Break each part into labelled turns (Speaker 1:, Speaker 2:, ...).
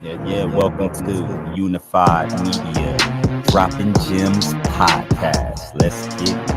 Speaker 1: Welcome to Unified Media Dropping Gems Podcast. Let's get it.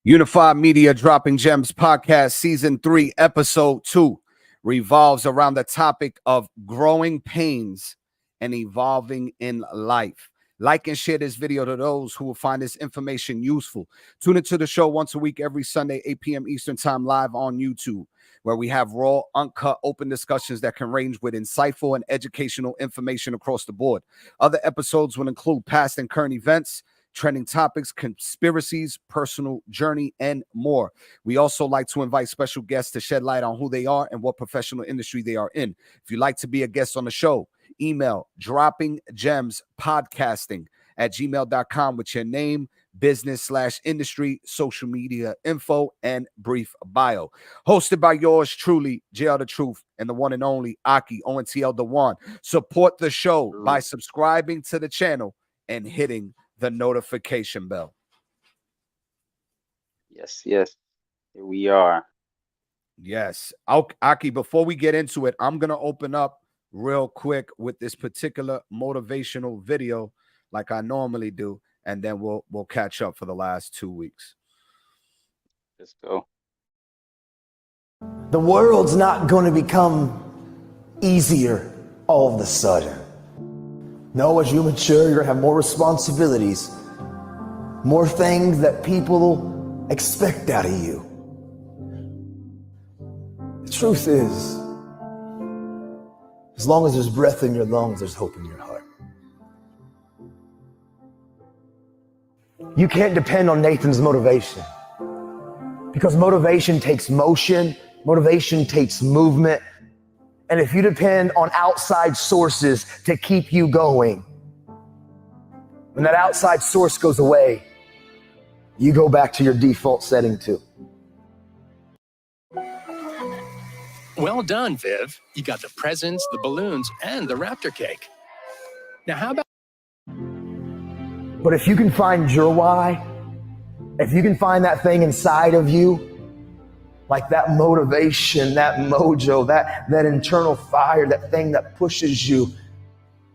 Speaker 2: Unified Media Dropping Gems Podcast Season 3, Episode 2 revolves around the topic of growing pains and evolving in life. Like and share this video to those who will find this information useful. Tune into the show once a week, every Sunday, 8 p.m. Eastern Time, live on YouTube, where we have raw, uncut, open discussions that can range with insightful and educational information across the board. Other episodes will include past and current events, trending topics, conspiracies, personal journey, and more. We also like to invite special guests to shed light on who they are and what professional industry they are in. If you'd like to be a guest on the show, email droppinggemspodcasting@gmail.com with your name, business/industry, social media info, and brief bio. Hosted by yours truly, JL The Truth, and the one and only Aki, ONTL The One. Support the show by subscribing to the channel and hitting the notification bell.
Speaker 3: Yes. Here we are.
Speaker 2: Yes. Aki, before we get into it, I'm going to open up real quick with this particular motivational video like I normally do, and then we'll catch up for the last 2 weeks.
Speaker 3: Let's go.
Speaker 4: The world's not going to become easier all of a sudden. No, as you mature, you're going to have more responsibilities, more things that people expect out of you. The truth is, as long as there's breath in your lungs, there's hope in your heart. You can't depend on Nathan's motivation, because motivation takes motion, motivation takes movement. And if you depend on outside sources to keep you going, when that outside source goes away, you go back to your default setting too.
Speaker 5: Well done, Viv. You got the presents, the balloons, and the Raptor cake. Now, how about...
Speaker 4: But if you can find your why, if you can find that thing inside of you, like that motivation, that mojo, that internal fire, that thing that pushes you.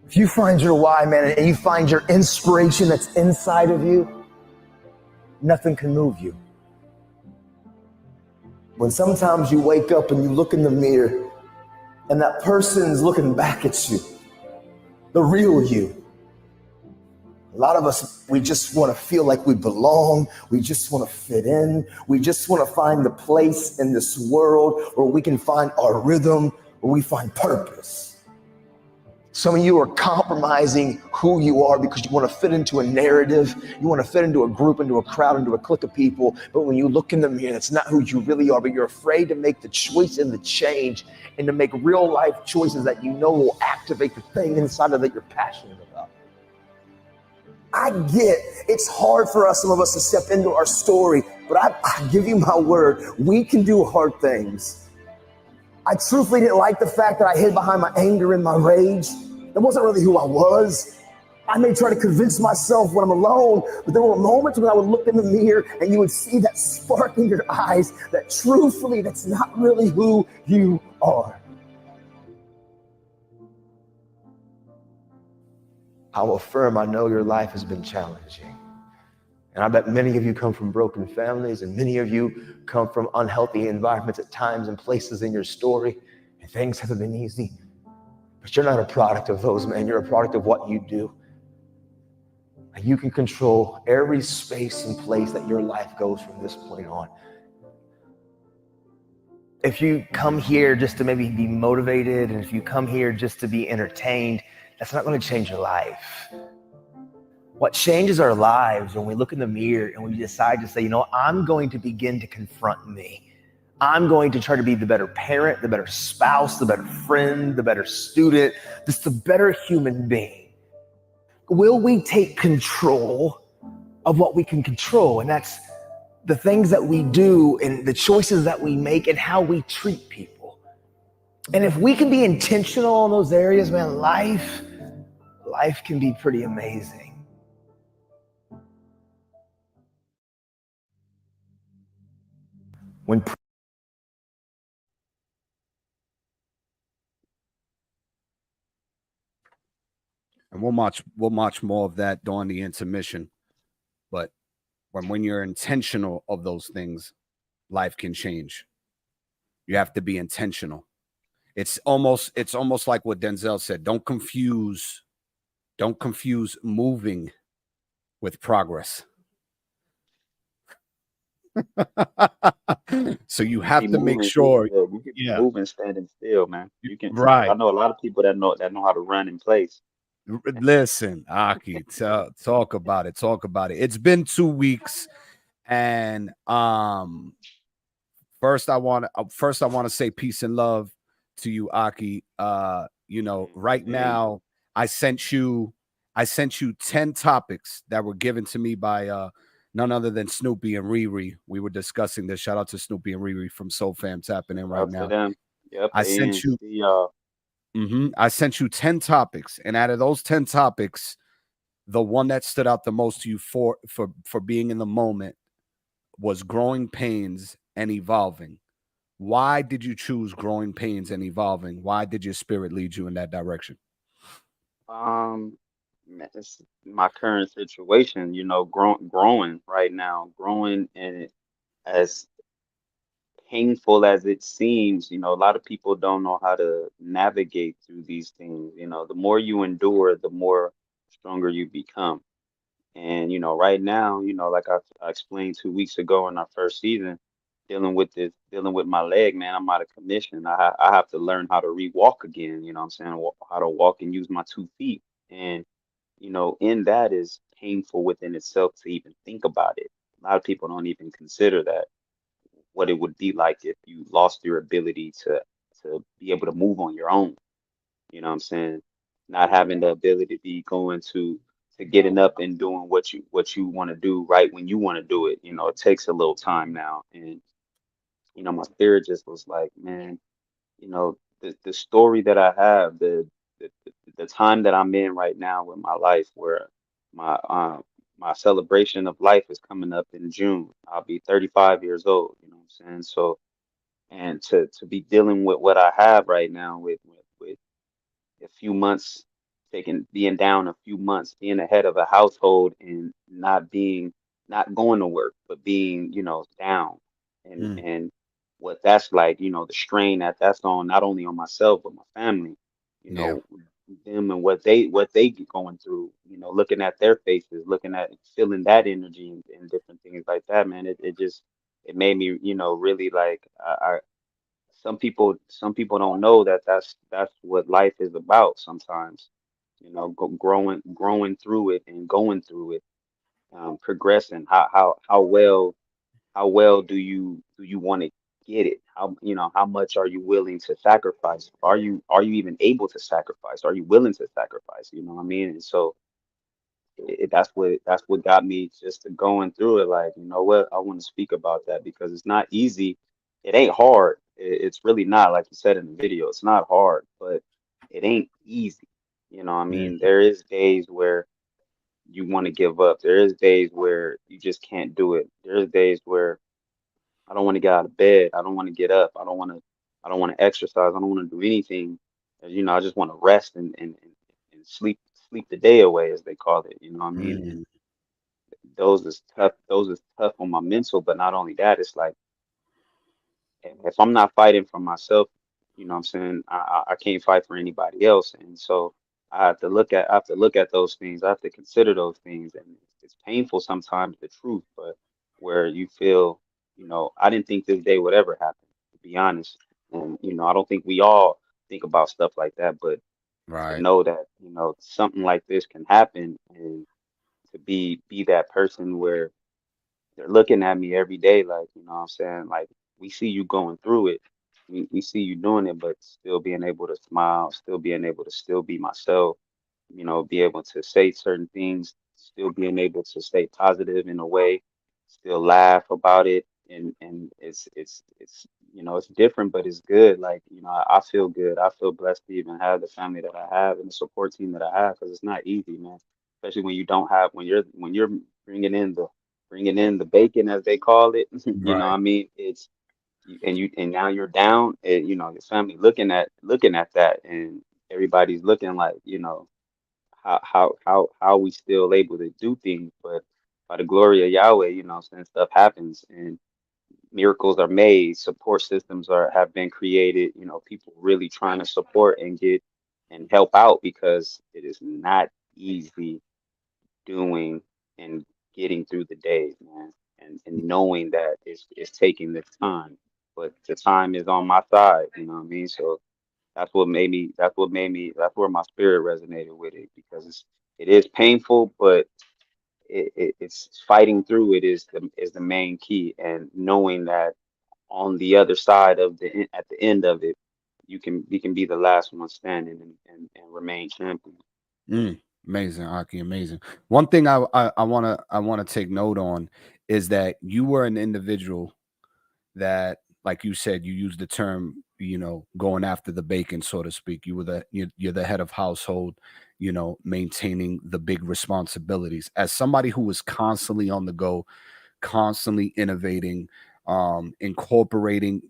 Speaker 4: If you find your why, man, and you find your inspiration that's inside of you, nothing can move you. When sometimes you wake up and you look in the mirror and that person's looking back at you, the real you. A lot of us, we just want to feel like we belong. We just want to fit in. We just want to find the place in this world where we can find our rhythm, where we find purpose. Some of you are compromising who you are because you want to fit into a narrative. You want to fit into a group, into a crowd, into a clique of people. But when you look in the mirror, that's not who you really are, but you're afraid to make the choice and the change and to make real life choices that you know will activate the thing inside of that you're passionate about. I get it's hard for us, some of us, to step into our story, but I give you my word, we can do hard things. I truthfully didn't like the fact that I hid behind my anger and my rage. It wasn't really who I was. I may try to convince myself when I'm alone, but there were moments when I would look in the mirror and you would see that spark in your eyes that truthfully, that's not really who you are. I will affirm, I know your life has been challenging. And I bet many of you come from broken families, and many of you come from unhealthy environments at times and places in your story, and things haven't been easy. But you're not a product of those, man. You're a product of what you do. And you can control every space and place that your life goes from this point on. If you come here just to maybe be motivated, and if you come here just to be entertained, that's not going to change your life. What changes our lives when we look in the mirror and we decide to say, you know, I'm going to begin to confront me. I'm going to try to be the better parent, the better spouse, the better friend, the better student, just the better human being. Will we take control of what we can control? And that's the things that we do and the choices that we make and how we treat people. And if we can be intentional in those areas, man, life can be pretty amazing. When
Speaker 2: And we'll watch more of that during the intermission. But when you're intentional of those things, life can change. You have to be intentional. It's almost like what Denzel said. Don't confuse moving with progress. So you have to make sure.
Speaker 3: You can be
Speaker 2: Yeah,
Speaker 3: moving, standing still, man. You can. I
Speaker 2: right.
Speaker 3: know a lot of people that know how to run in place.
Speaker 2: Listen, Aki, talk about it. Talk about it. It's been 2 weeks, and first I want to say peace and love to you, Aki. Right now I sent you 10 topics that were given to me by none other than Snoopy and Riri. We were discussing this. Shout out to Snoopy and Riri from Soul Fam tapping in right
Speaker 3: Out to
Speaker 2: now.
Speaker 3: them. Yep.
Speaker 2: I
Speaker 3: They
Speaker 2: sent
Speaker 3: in.
Speaker 2: you
Speaker 3: See y'all.
Speaker 2: I sent you 10 topics, and out of those 10 topics, the one that stood out the most to you for being in the moment was growing pains and evolving. Why did you choose growing pains and evolving? Why did your spirit lead you in that direction?
Speaker 3: Man, it's my current situation. Growing right now, growing, and as painful as it seems, a lot of people don't know how to navigate through these things. The more you endure, the more stronger you become. And right now, like I explained 2 weeks ago in our first season, dealing with my leg, man, I'm out of commission. I have to learn how to re-walk again. You know what I'm saying? How to walk and use my 2 feet. And in that is painful within itself to even think about it. A lot of people don't even consider that what it would be like if you lost your ability to be able to move on your own. You know what I'm saying? Not having the ability to be going to getting up and doing what you want to do right when you want to do it. It takes a little time now. And my spirit just was like, man, the story that I have, the time that I'm in right now with my life, where my celebration of life is coming up in June. I'll be 35 years old. You know what I'm saying? So, and to be dealing with what I have right now with a few months, being down a few months, being the head of a household and not going to work, but being, down,
Speaker 2: Mm,
Speaker 3: and what that's like, the strain that's on, not only on myself but my family, you
Speaker 2: yeah.
Speaker 3: know, them and what they get going through, looking at their faces, looking at feeling that energy and different things like that, man. It just it made me, really like some people don't know that that's what life is about sometimes, growing through it and going through it, progressing. How well do you want to get it? How much are you willing to sacrifice? Are you even able to sacrifice? Are you willing to sacrifice? You know what I mean? And so that's what got me just to going through it. Like, you know what, I want to speak about that because it's not easy. It ain't hard. It's really not, like you said in the video. It's not hard, but it ain't easy. You know what I
Speaker 2: Mm,
Speaker 3: mean? There is days where you want to give up. There is days where you just can't do it. There's days where I don't want to get out of bed. I don't want to get up. I don't want to exercise. I don't want to do anything. I just want to rest and sleep the day away, as they call it. You know what I mean? And
Speaker 2: mm,
Speaker 3: those is tough. Those is tough on my mental. But not only that, it's like if I'm not fighting for myself, what I'm saying, I can't fight for anybody else. And so I have to look at those things. I have to consider those things, and it's painful sometimes, the truth, but where you feel, I didn't think this day would ever happen, to be honest. And I don't think we all think about stuff like that, but to
Speaker 2: right.
Speaker 3: know that something like this can happen, and to be that person where they're looking at me every day, like, what I'm saying? Like, we see you going through it. We see you doing it, but still being able to smile, still being able to still be myself, be able to say certain things, still being able to stay positive in a way, still laugh about it. And it's different, but it's good. Like, I feel good. I feel blessed to even have the family that I have and the support team that I have, because it's not easy, man. Especially when you don't have, when you're bringing in the bacon, as they call it. You know what
Speaker 2: Right.
Speaker 3: I mean? and now you're down, and your family looking at that, and everybody's looking like, how we still able to do things, but by the glory of Yahweh, since stuff happens and miracles are made, support systems have been created, people really trying to support and get and help out, because it is not easy doing and getting through the days, man. And knowing that it's taking this time, but the time is on my side, you know what I mean? So that's where my spirit resonated with it, because it is painful, but it's fighting through it is the main key, and knowing that on the other side of at the end of it, we can be the last one standing, and remain champion.
Speaker 2: Amazing, Aki, amazing. One thing I wanna take note on is that you were an individual that, like you said, you used the term, going after the bacon, so to speak. You're the head of household, maintaining the big responsibilities. As somebody who was constantly on the go, constantly innovating, incorporating,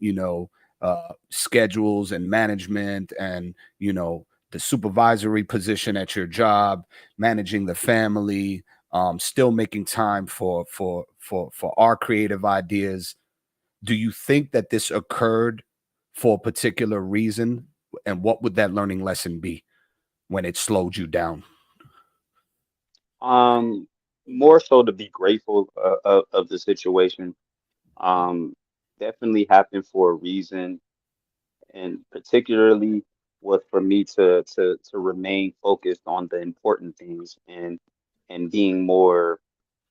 Speaker 2: schedules and management, and the supervisory position at your job, managing the family, still making time for our creative ideas. Do you think that this occurred for a particular reason? And what would that learning lesson be when it slowed you down?
Speaker 3: More so to be grateful of the situation. Um, Definitely happened for a reason, and particularly was for me to remain focused on the important things, and being more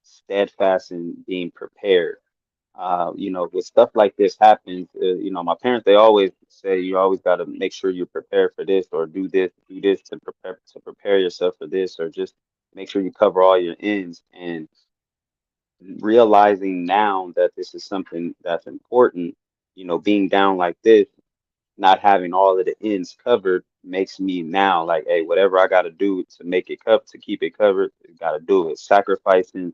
Speaker 3: steadfast and being prepared. With stuff like this happens, my parents, they always say you always got to make sure you're prepared for this, or do this to prepare yourself for this, or just make sure you cover all your ends. And realizing now that this is something that's important, being down like this, not having all of the ends covered, makes me now like, hey, whatever I got to do to make it to keep it covered, got to do it. Sacrificing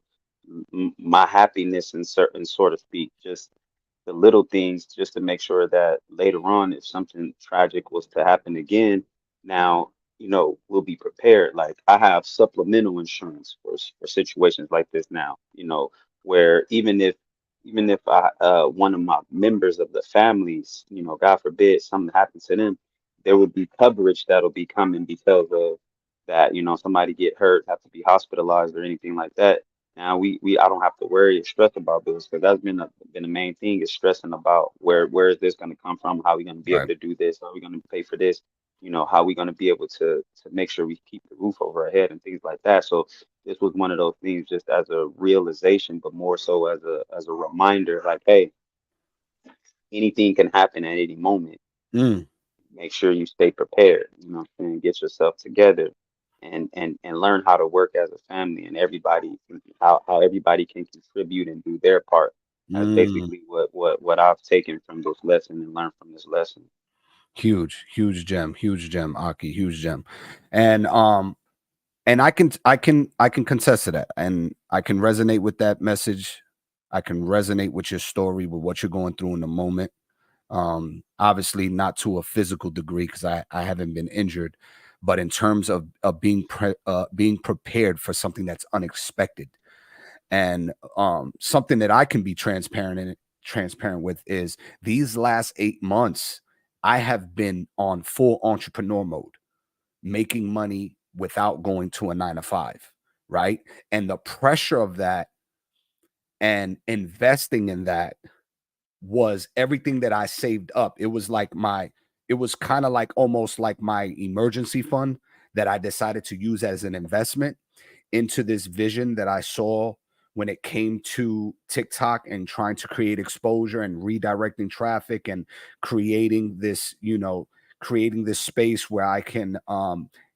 Speaker 3: my happiness, in certain sort of speak, just the little things, just to make sure that later on, if something tragic was to happen again, now we'll be prepared. Like, I have supplemental insurance for situations like this now. Where even if I one of my members of the families, God forbid something happens to them, there would be coverage that'll be coming because of that. Somebody get hurt, have to be hospitalized or anything like that. Now I don't have to worry or stress about bills, because that's been the main thing, is stressing about where is this going to come from? How are we going to be able
Speaker 2: Right.
Speaker 3: to do this? How are we going to pay for this? How are we going to be able to make sure we keep the roof over our head and things like that? So this was one of those things, just as a realization, but more so as a reminder, like, hey, anything can happen at any moment.
Speaker 2: Mm.
Speaker 3: Make sure you stay prepared, and get yourself together, and learn how to work as a family, and how everybody can contribute and do their part. That's
Speaker 2: Mm.
Speaker 3: basically what I've taken from this lesson and learned from this lesson.
Speaker 2: Huge gem, Aki, huge gem. And I can contest to that, and I can resonate with that message. I can resonate with your story, with what you're going through in the moment. Obviously not to a physical degree, because I haven't been injured, but in terms of being being prepared for something that's unexpected. And something that I can be transparent with is these last 8 months, I have been on full entrepreneur mode, making money without going to a 9 to 5, right? And the pressure of that and investing in that was everything that I saved up. It was kind of like almost like my emergency fund that I decided to use as an investment into this vision that I saw when it came to TikTok, and trying to create exposure and redirecting traffic, and creating this, creating this space where I can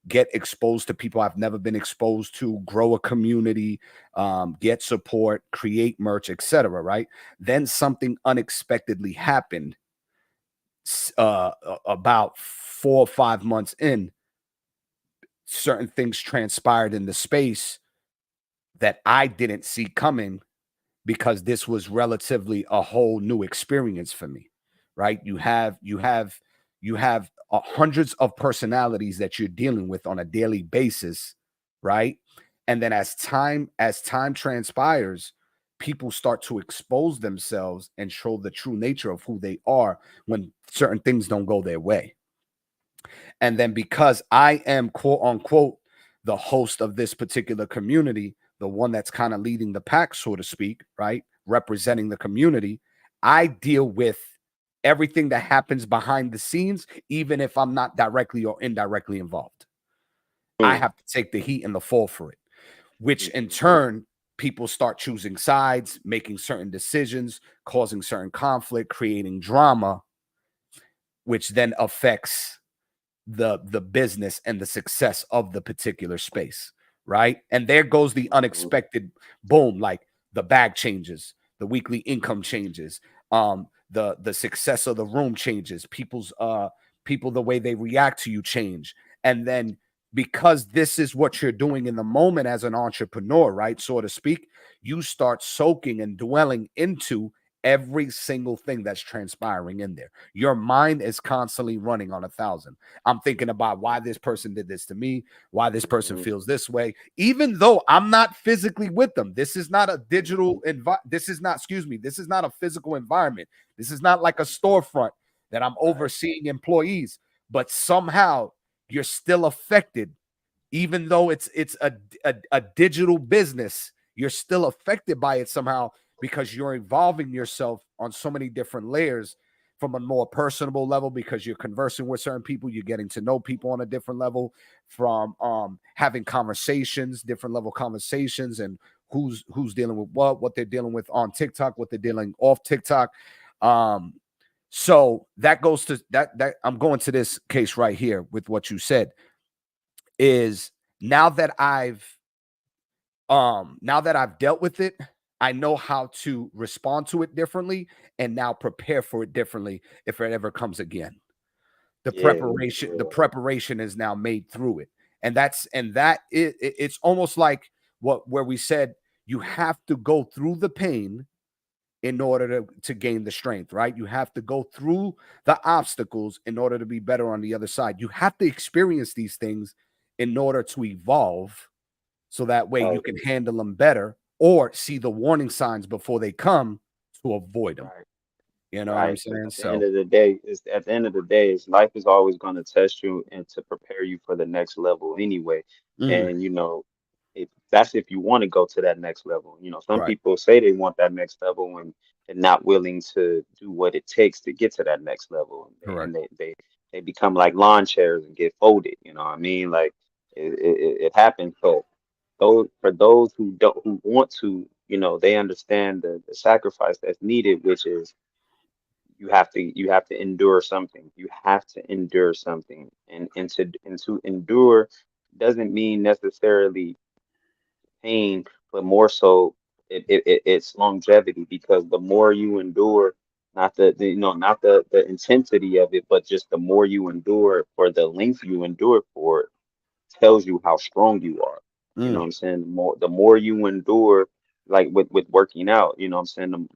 Speaker 2: get exposed to people I've never been exposed to, grow a community, get support, create merch, etc. Right? Then something unexpectedly happened. About 4 or 5 months in, certain things transpired in the space that I didn't see coming, because this was relatively a whole new experience for me. right? You have hundreds of personalities that you're dealing with on a daily basis, right? And then as time transpires, people start to expose themselves and show the true nature of who they are when certain things don't go their way. And then because I am quote unquote the host of this particular community, the one that's kind of leading the pack, so to speak, right? Representing the community, I deal with everything that happens behind the scenes, even if I'm not directly or indirectly involved. I have to take the heat and the fall for it, which in turn, people start choosing sides, making certain decisions, causing certain conflict, creating drama, which then affects the business and the success of the particular space, right? And there goes the unexpected boom, like the bag changes, the weekly income changes, the success of the room changes, people's people, the way they react to you change. And then because this is what you're doing in the moment as an entrepreneur, right, so to speak, you start soaking and dwelling into every single thing that's transpiring in there. Your mind is constantly running on 1,000. I'm thinking about why this person did this to me, why this person feels this way, even though I'm not physically with them. This is not a digital this is not a physical environment. This is not like a storefront that I'm overseeing employees, but somehow you're still affected, even though it's a digital business. You're still affected by it somehow, because you're involving yourself on so many different layers from a more personable level, because you're conversing with certain people, you're getting to know people on a different level, from having conversations, different level conversations, and who's dealing with what they're dealing with on TikTok, what they're dealing off TikTok. So that goes to that I'm going to this case right here with what you said, is now that I've dealt with it, I know how to respond to it differently, and now prepare for it differently if it ever comes again. The preparation is now made through it. And it's almost like where we said you have to go through the pain in order to gain the strength, right? You have to go through the obstacles in order to be better on the other side. You have to experience these things in order to evolve, so that way you can handle them better, or see the warning signs before they come to avoid them. You know what I'm saying?
Speaker 3: At the end of the day, life is always going to test you and to prepare you for the next level anyway. And if you want to go to that next level. Some people say they want that next level and not willing to do what it takes to get to that next level. And they become like lawn chairs and get folded. You know what I mean? Like it happens. So for those who want to, they understand the sacrifice that's needed, which is you have to endure something. You have to endure something, and to endure doesn't mean necessarily pain, but more so it's longevity, because the more you endure, not the intensity of it, but just the more you endure for the length you endure for, tells you how strong you are. You know what I'm saying? The more you endure, like with working out, you know what I'm saying?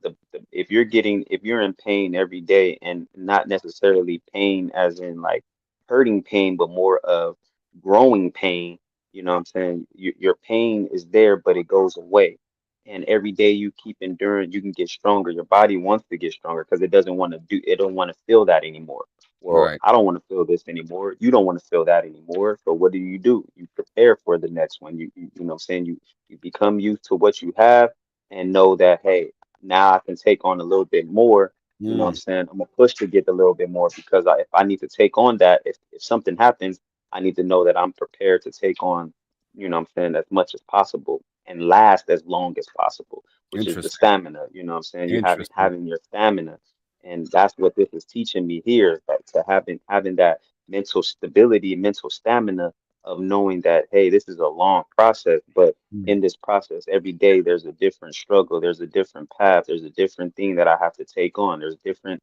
Speaker 3: If you're in pain every day, and not necessarily pain as in like hurting pain, but more of growing pain, you know what I'm saying? Your pain is there, but it goes away. And every day you keep enduring, you can get stronger. Your body wants to get stronger because it don't want to feel that anymore. Well, I don't want to feel this anymore. You don't want to feel that anymore. So what do? You prepare for the next one. You know what I'm saying? You become used to what you have, and know that, hey, now I can take on a little bit more. You know what I'm saying? I'm gonna push to get a little bit more, because if I need to take on that, if something happens, I need to know that I'm prepared to take on, you know what I'm saying, as much as possible and last as long as possible, which is the stamina. You know what I'm saying? You having your stamina. And that's what this is teaching me here, that to having that mental stability, mental stamina of knowing that, hey, this is a long process, but in this process, every day there's a different struggle, there's a different path, there's a different thing that I have to take on, there's different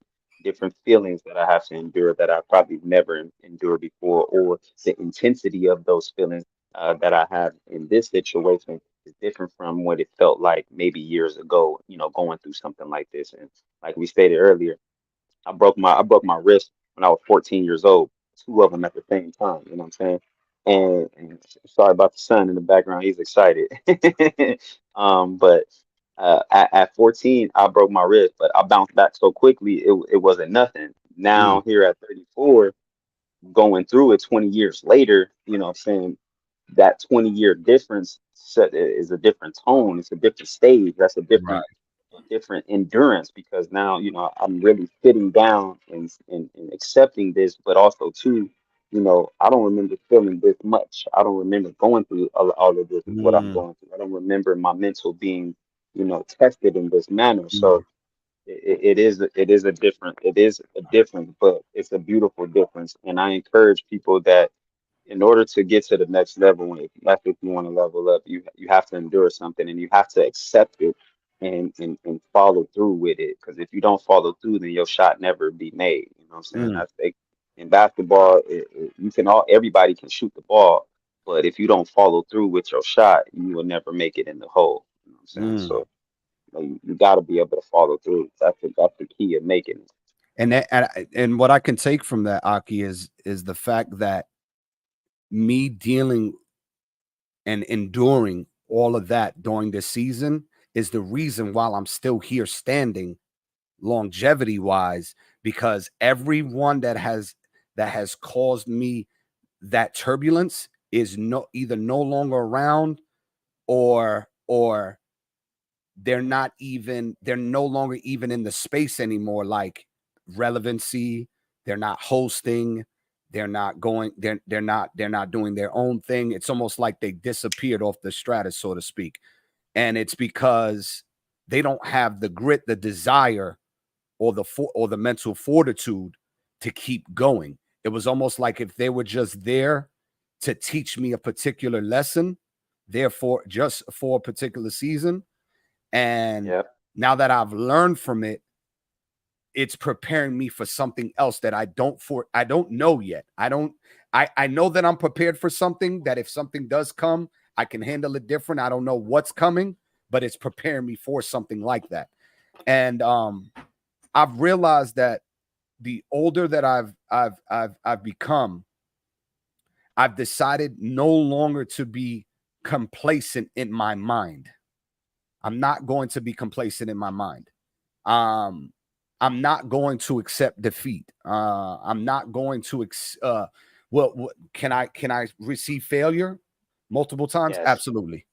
Speaker 3: feelings that I have to endure that I probably never endured before, or the intensity of those feelings that I have in this situation is different from what it felt like maybe years ago, going through something like this. And like we stated earlier, I broke my wrist when I was 14 years old. Two of them at the same time. You know what I'm saying? And sorry about the son in the background. He's excited. But at 14, I broke my wrist, but I bounced back so quickly. It wasn't nothing. Now
Speaker 2: Mm,
Speaker 3: here at 34, going through it 20 years later, you know what I'm saying? That 20-year difference is a different tone. It's a different stage. That's a
Speaker 2: right.
Speaker 3: different endurance because now I'm really sitting down and accepting this, but also too, I don't remember feeling this much. I don't remember going through all of this is what I'm
Speaker 2: Mm,
Speaker 3: going through. I don't remember my mental being tested in this manner.
Speaker 2: mm,
Speaker 3: So it is a difference, but it's a beautiful difference, and I encourage people that in order to get to the next level, like if you want to level up, you have to endure something and you have to accept it and follow through with it. Because if you don't follow through, then your shot never be made. You know what I'm saying?
Speaker 2: mm.
Speaker 3: In basketball, everybody can shoot the ball, but if you don't follow through with your shot, you will never make it in the hole. You know what I'm saying?
Speaker 2: Mm.
Speaker 3: So you got to be able to follow through. That's the key of making it.
Speaker 2: And what I can take from that, Aki, is the fact that me dealing and enduring all of that during this season is the reason why I'm still here standing longevity wise, because everyone that has caused me that turbulence is either no longer around, or they're no longer even in the space anymore, like relevancy. They're not hosting, they're not doing their own thing. It's almost like they disappeared off the stratus, so to speak. And it's because they don't have the grit, the desire, or the mental fortitude to keep going. It was almost like if they were just there to teach me a particular lesson, therefore just for a particular season. And
Speaker 3: Yep.
Speaker 2: now that I've learned from it, it's preparing me for something else that I don't know yet. I know that I'm prepared for something, that if something does come, I can handle it different. I don't know what's coming, but it's preparing me for something like that. And I've realized that the older that I've become, I've decided no longer to be complacent in my mind. I'm not going to be complacent in my mind. Um, I'm not going to accept defeat. I'm not going to can I receive failure multiple times?
Speaker 3: Yes.
Speaker 2: Absolutely.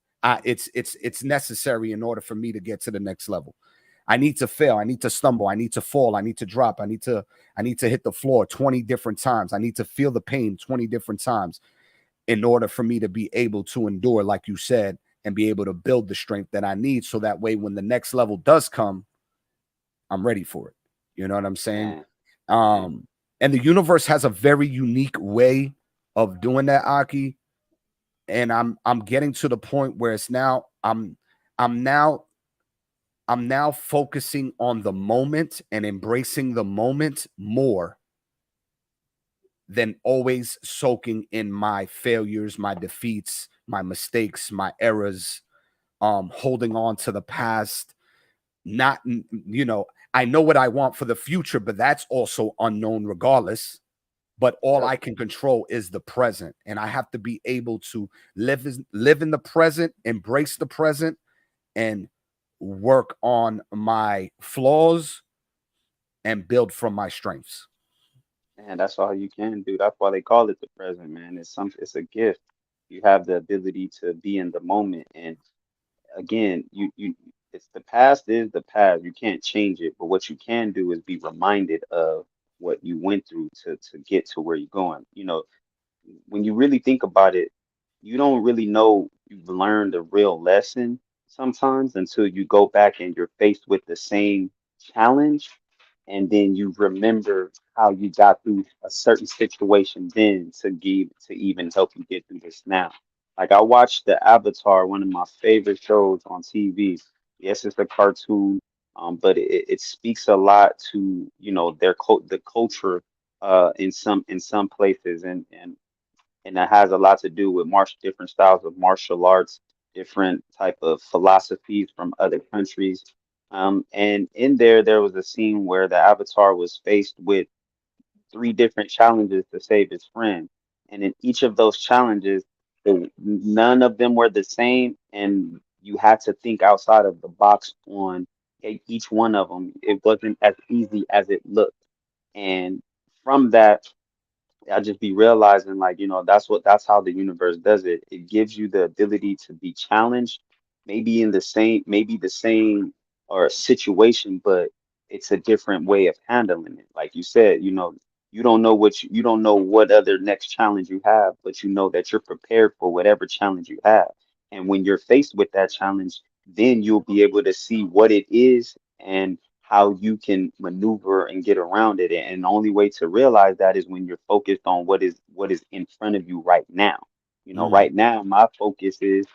Speaker 2: It's necessary in order for me to get to the next level. I need to fail. I need to stumble. I need to fall. I need to drop. I need to hit the floor 20 different times. I need to feel the pain 20 different times in order for me to be able to endure, like you said, and be able to build the strength that I need. So that way, when the next level does come, I'm ready for it. You know what I'm saying?
Speaker 3: Man. Man.
Speaker 2: Um, and the universe has a very unique way of doing that, Aki. And I'm getting to the point where it's now I'm now I'm now focusing on the moment and embracing the moment more than always soaking in my failures, my defeats, my mistakes, my errors, holding on to the past. Not, I know what I want for the future, but that's also unknown regardless. But all
Speaker 3: Yep.
Speaker 2: I can control is the present. And I have to be able to live in the present, embrace the present, and work on my flaws and build from my strengths.
Speaker 3: Man, that's all you can do. That's why they call it the present, man. It's a gift. You have the ability to be in the moment. And again, it's the past is the past. You can't change it. But what you can do is be reminded of what you went through to get to where you're going. When you really think about it, you don't really know you've learned a real lesson sometimes until you go back and you're faced with the same challenge, and then you remember how you got through a certain situation then to even help you get through this now. Like I watched the Avatar, one of my favorite shows on TV. Yes, it's a cartoon, but it speaks a lot to the culture in some places, and that has a lot to do with different styles of martial arts, different type of philosophies from other countries. And in there was a scene where the Avatar was faced with three different challenges to save his friend. And in each of those challenges, none of them were the same. And you had to think outside of the box on each one of them. It wasn't as easy as it looked. And from that, I just be realizing like, that's how the universe does it. It gives you the ability to be challenged, maybe the same or situation, but it's a different way of handling it. Like you said, you don't know what other next challenge you have, but you know that you're prepared for whatever challenge you have. And when you're faced with that challenge, then you'll be able to see what it is and how you can maneuver and get around it. And the only way to realize that is when you're focused on what is in front of you right now.
Speaker 2: Mm.
Speaker 3: Right now my focus is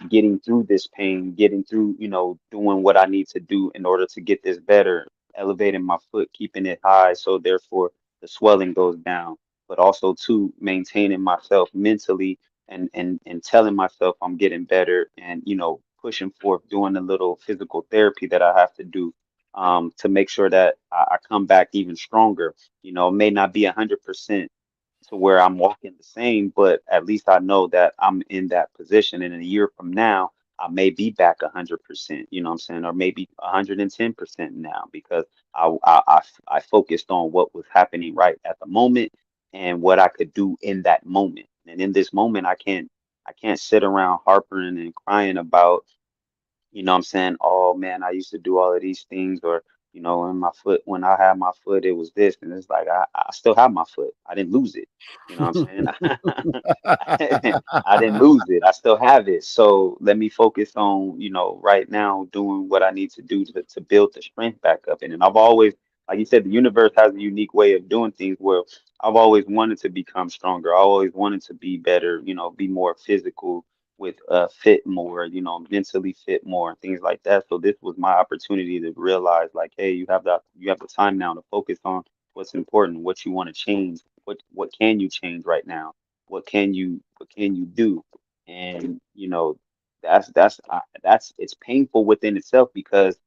Speaker 3: getting through this pain, getting through, doing what I need to do in order to get this better, elevating my foot, keeping it high, so therefore the swelling goes down. But also too maintaining myself mentally and telling myself I'm getting better and pushing forth, doing a little physical therapy that I have to do to make sure that I come back even stronger. It may not be 100% to where I'm walking the same, but at least I know that I'm in that position. And in a year from now, I may be back 100%, you know what I'm saying? Or maybe 110% now because I focused on what was happening right at the moment and what I could do in that moment. And in this moment, I can't sit around harping and crying about, what I'm saying, oh man, I used to do all of these things, or when I had my foot, it was this, and it's like I still have my foot. I didn't lose it. You know what I'm saying? I didn't lose it. I still have it. So let me focus on, right now doing what I need to do to build the strength back up. And I've always, like you said, the universe has a unique way of doing things where I've always wanted to become stronger. I always wanted to be better, be more physical with fit more, mentally fit more and things like that. So this was my opportunity to realize like, hey, you have the time now to focus on what's important, what you want to change, what can you change right now, what can you do, and that's it's painful within itself because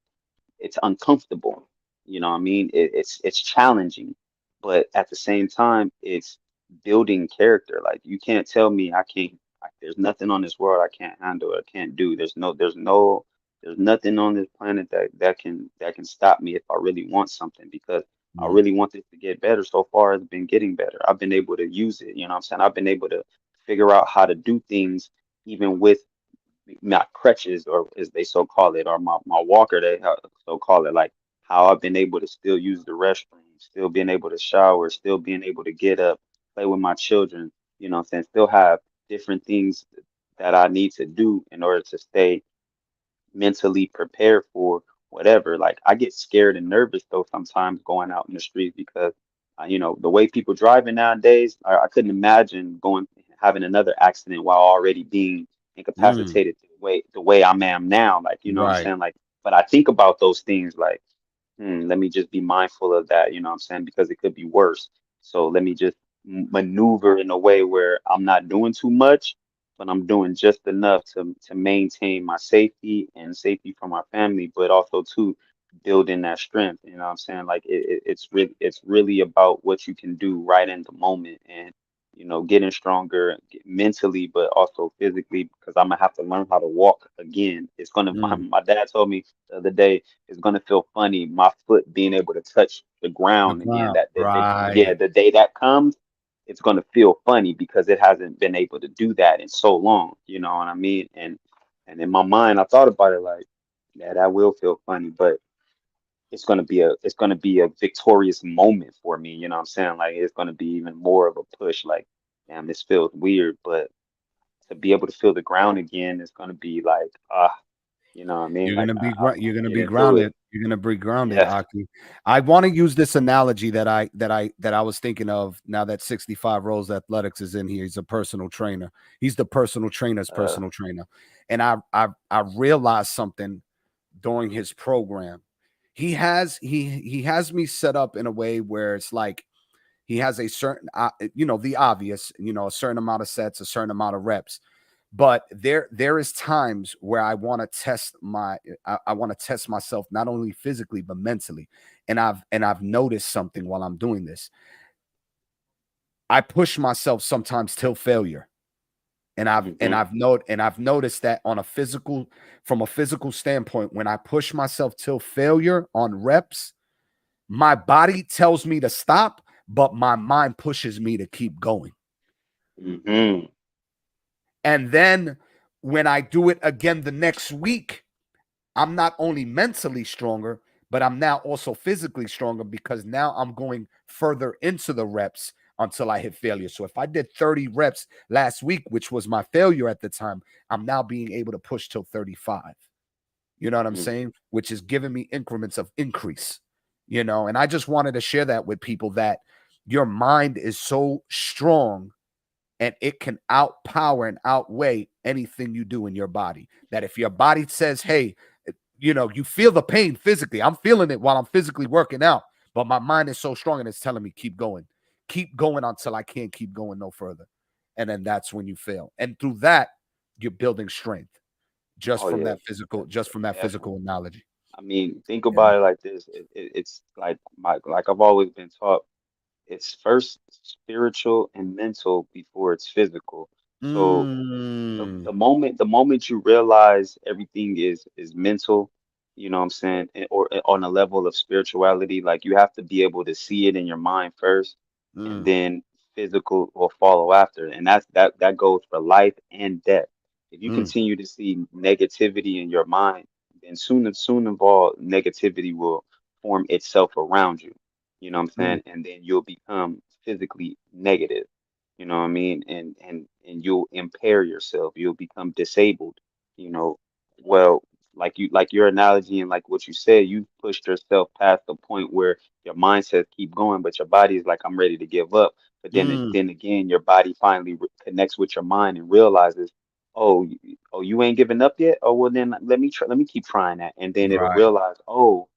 Speaker 3: it's uncomfortable. You know what I mean? It's challenging, but at the same time, it's building character. Like you can't tell me I can't. There's nothing on this world I can't handle. Or can't do. There's nothing on this planet that can stop me if I really want something because I
Speaker 2: Mm.
Speaker 3: really want this to get better. So far, it's been getting better. I've been able to use it. You know what I'm saying? I've been able to figure out how to do things even with not crutches or as they so call it, or my walker so call it, like how I've been able to still use the restroom, still being able to shower, still being able to get up, play with my children, what I'm saying, still have different things that I need to do in order to stay mentally prepared for whatever. Like I get scared and nervous though sometimes going out in the streets because the way people driving nowadays, I couldn't imagine going having another accident while already being
Speaker 2: Mm.
Speaker 3: incapacitated the way I am now. Like what I'm
Speaker 2: Right.
Speaker 3: saying, like, but I think about those things like, let me just be mindful of that. What I'm saying, because it could be worse. So let me just maneuver in a way where I'm not doing too much, but I'm doing just enough to maintain my safety and safety for my family, but also to building that strength. You know what I'm saying? Like it's really about what you can do right in the moment and getting stronger mentally, but also physically, because I'm gonna have to learn how to walk again. It's gonna. My,
Speaker 2: Mm.
Speaker 3: my dad told me the other day it's gonna feel funny, my foot being able to touch the
Speaker 2: The
Speaker 3: ground again.
Speaker 2: ground.
Speaker 3: Yeah,
Speaker 2: Right.
Speaker 3: the day that comes, it's gonna feel funny because it hasn't been able to do that in so long. You know what I mean? And in my mind, I thought about it like, yeah, that will feel funny, but it's gonna be a victorious moment for me. You know what I'm saying? Like it's gonna be even more of a push. Like, damn, this feels weird, but to be able to feel the ground again is gonna be like, you know what I mean? Like I
Speaker 2: You're
Speaker 3: want to
Speaker 2: gonna
Speaker 3: get
Speaker 2: be
Speaker 3: into
Speaker 2: grounded.
Speaker 3: it.
Speaker 2: You're gonna be grounded,
Speaker 3: Yeah.
Speaker 2: Aki. I want to use this analogy that I was thinking of now that 65 Rose Athletics is in here. He's a personal trainer. He's the personal trainer's
Speaker 3: Uh,
Speaker 2: personal trainer. And I realized something during his program. He has me set up in a way where it's like he has a certain the obvious, a certain amount of sets, a certain amount of reps. But there is times where I want to test I want to test myself, not only physically but mentally. And I've noticed something while I'm doing this. I push myself sometimes till failure. And I've noticed that on a physical, from a physical standpoint, when I push myself till failure on reps, my body tells me to stop, but my mind pushes me to keep going.
Speaker 3: Mm-hmm.
Speaker 2: And then when I do it again the next week, I'm not only mentally stronger, but I'm now also physically stronger, because now I'm going further into the reps until I hit failure. So if I did 30 reps last week, which was my failure at the time, I'm now being able to push till 35. You know what I'm saying? Which is giving me increments of increase, and I just wanted to share that with people, that your mind is so strong and it can outpower and outweigh anything you do in your body. That if your body says, hey, you feel the pain physically. I'm feeling it while I'm physically working out, but my mind is so strong and it's telling me keep going until I can't keep going no further. And then that's when you fail. And through that, you're building strength just
Speaker 3: Oh
Speaker 2: from
Speaker 3: yeah,
Speaker 2: that physical
Speaker 3: definitely.
Speaker 2: analogy.
Speaker 3: I mean, think
Speaker 2: You know?
Speaker 3: about it like this. It's like I've always been taught. It's first spiritual and mental before it's physical. So
Speaker 2: Mm,
Speaker 3: the moment you realize everything is mental, you know what I'm saying, or on a level of spirituality, like you have to be able to see it in your mind first, and
Speaker 2: mm,
Speaker 3: then physical will follow after. And that goes for life and death. If you
Speaker 2: mm,
Speaker 3: continue to see negativity in your mind, then soon involved negativity will form itself around you. You know what I'm
Speaker 2: mm,
Speaker 3: saying? And then you'll become physically negative. You know what I mean? And you'll impair yourself. You'll become disabled. You know, well, like your analogy and like what you said, you pushed yourself past the point where your mind says keep going, but your body is like, I'm ready to give up. But
Speaker 2: mm,
Speaker 3: then again, your body finally connects with your mind and realizes, oh, oh, you ain't giving up yet. Oh, well, then let me keep trying that, and then it'll
Speaker 2: right.
Speaker 3: realize, oh,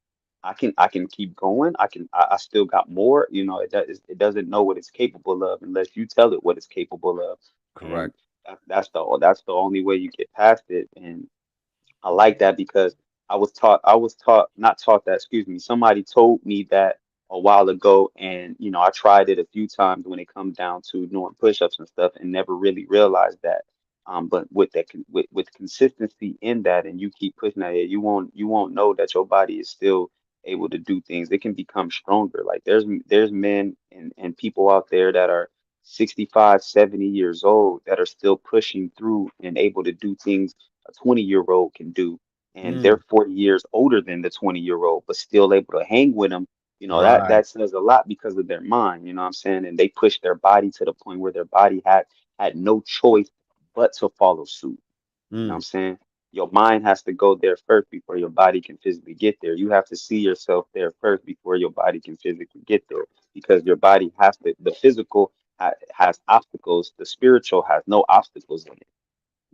Speaker 3: I can keep going. I still got more. You know, it doesn't know what it's capable of unless you tell it what it's capable of, and
Speaker 2: Correct.
Speaker 3: that's the only way you get past it. And I like that because I was taught, not taught that, excuse me, somebody told me that a while ago, and I tried it a few times when it comes down to doing push-ups and stuff, and never really realized that. But with with consistency in that, and you keep pushing at it, you won't know that your body is still able to do things. It can become stronger. Like there's men and people out there that are 65, 70 years old that are still pushing through and able to do things a 20-year-old can do, and they're
Speaker 2: Mm,
Speaker 3: 40 years older than the 20-year-old, but still able to hang with them.
Speaker 2: right.
Speaker 3: That says a lot because of their mind, you know what I'm saying? And they push their body to the point where their body had no choice but to follow suit. You know what
Speaker 2: Mm,
Speaker 3: I'm saying? Your mind has to go there first before your body can physically get there. You have to see yourself there first before your body can physically get there, because your body has to, the physical has obstacles, the spiritual has no obstacles in it.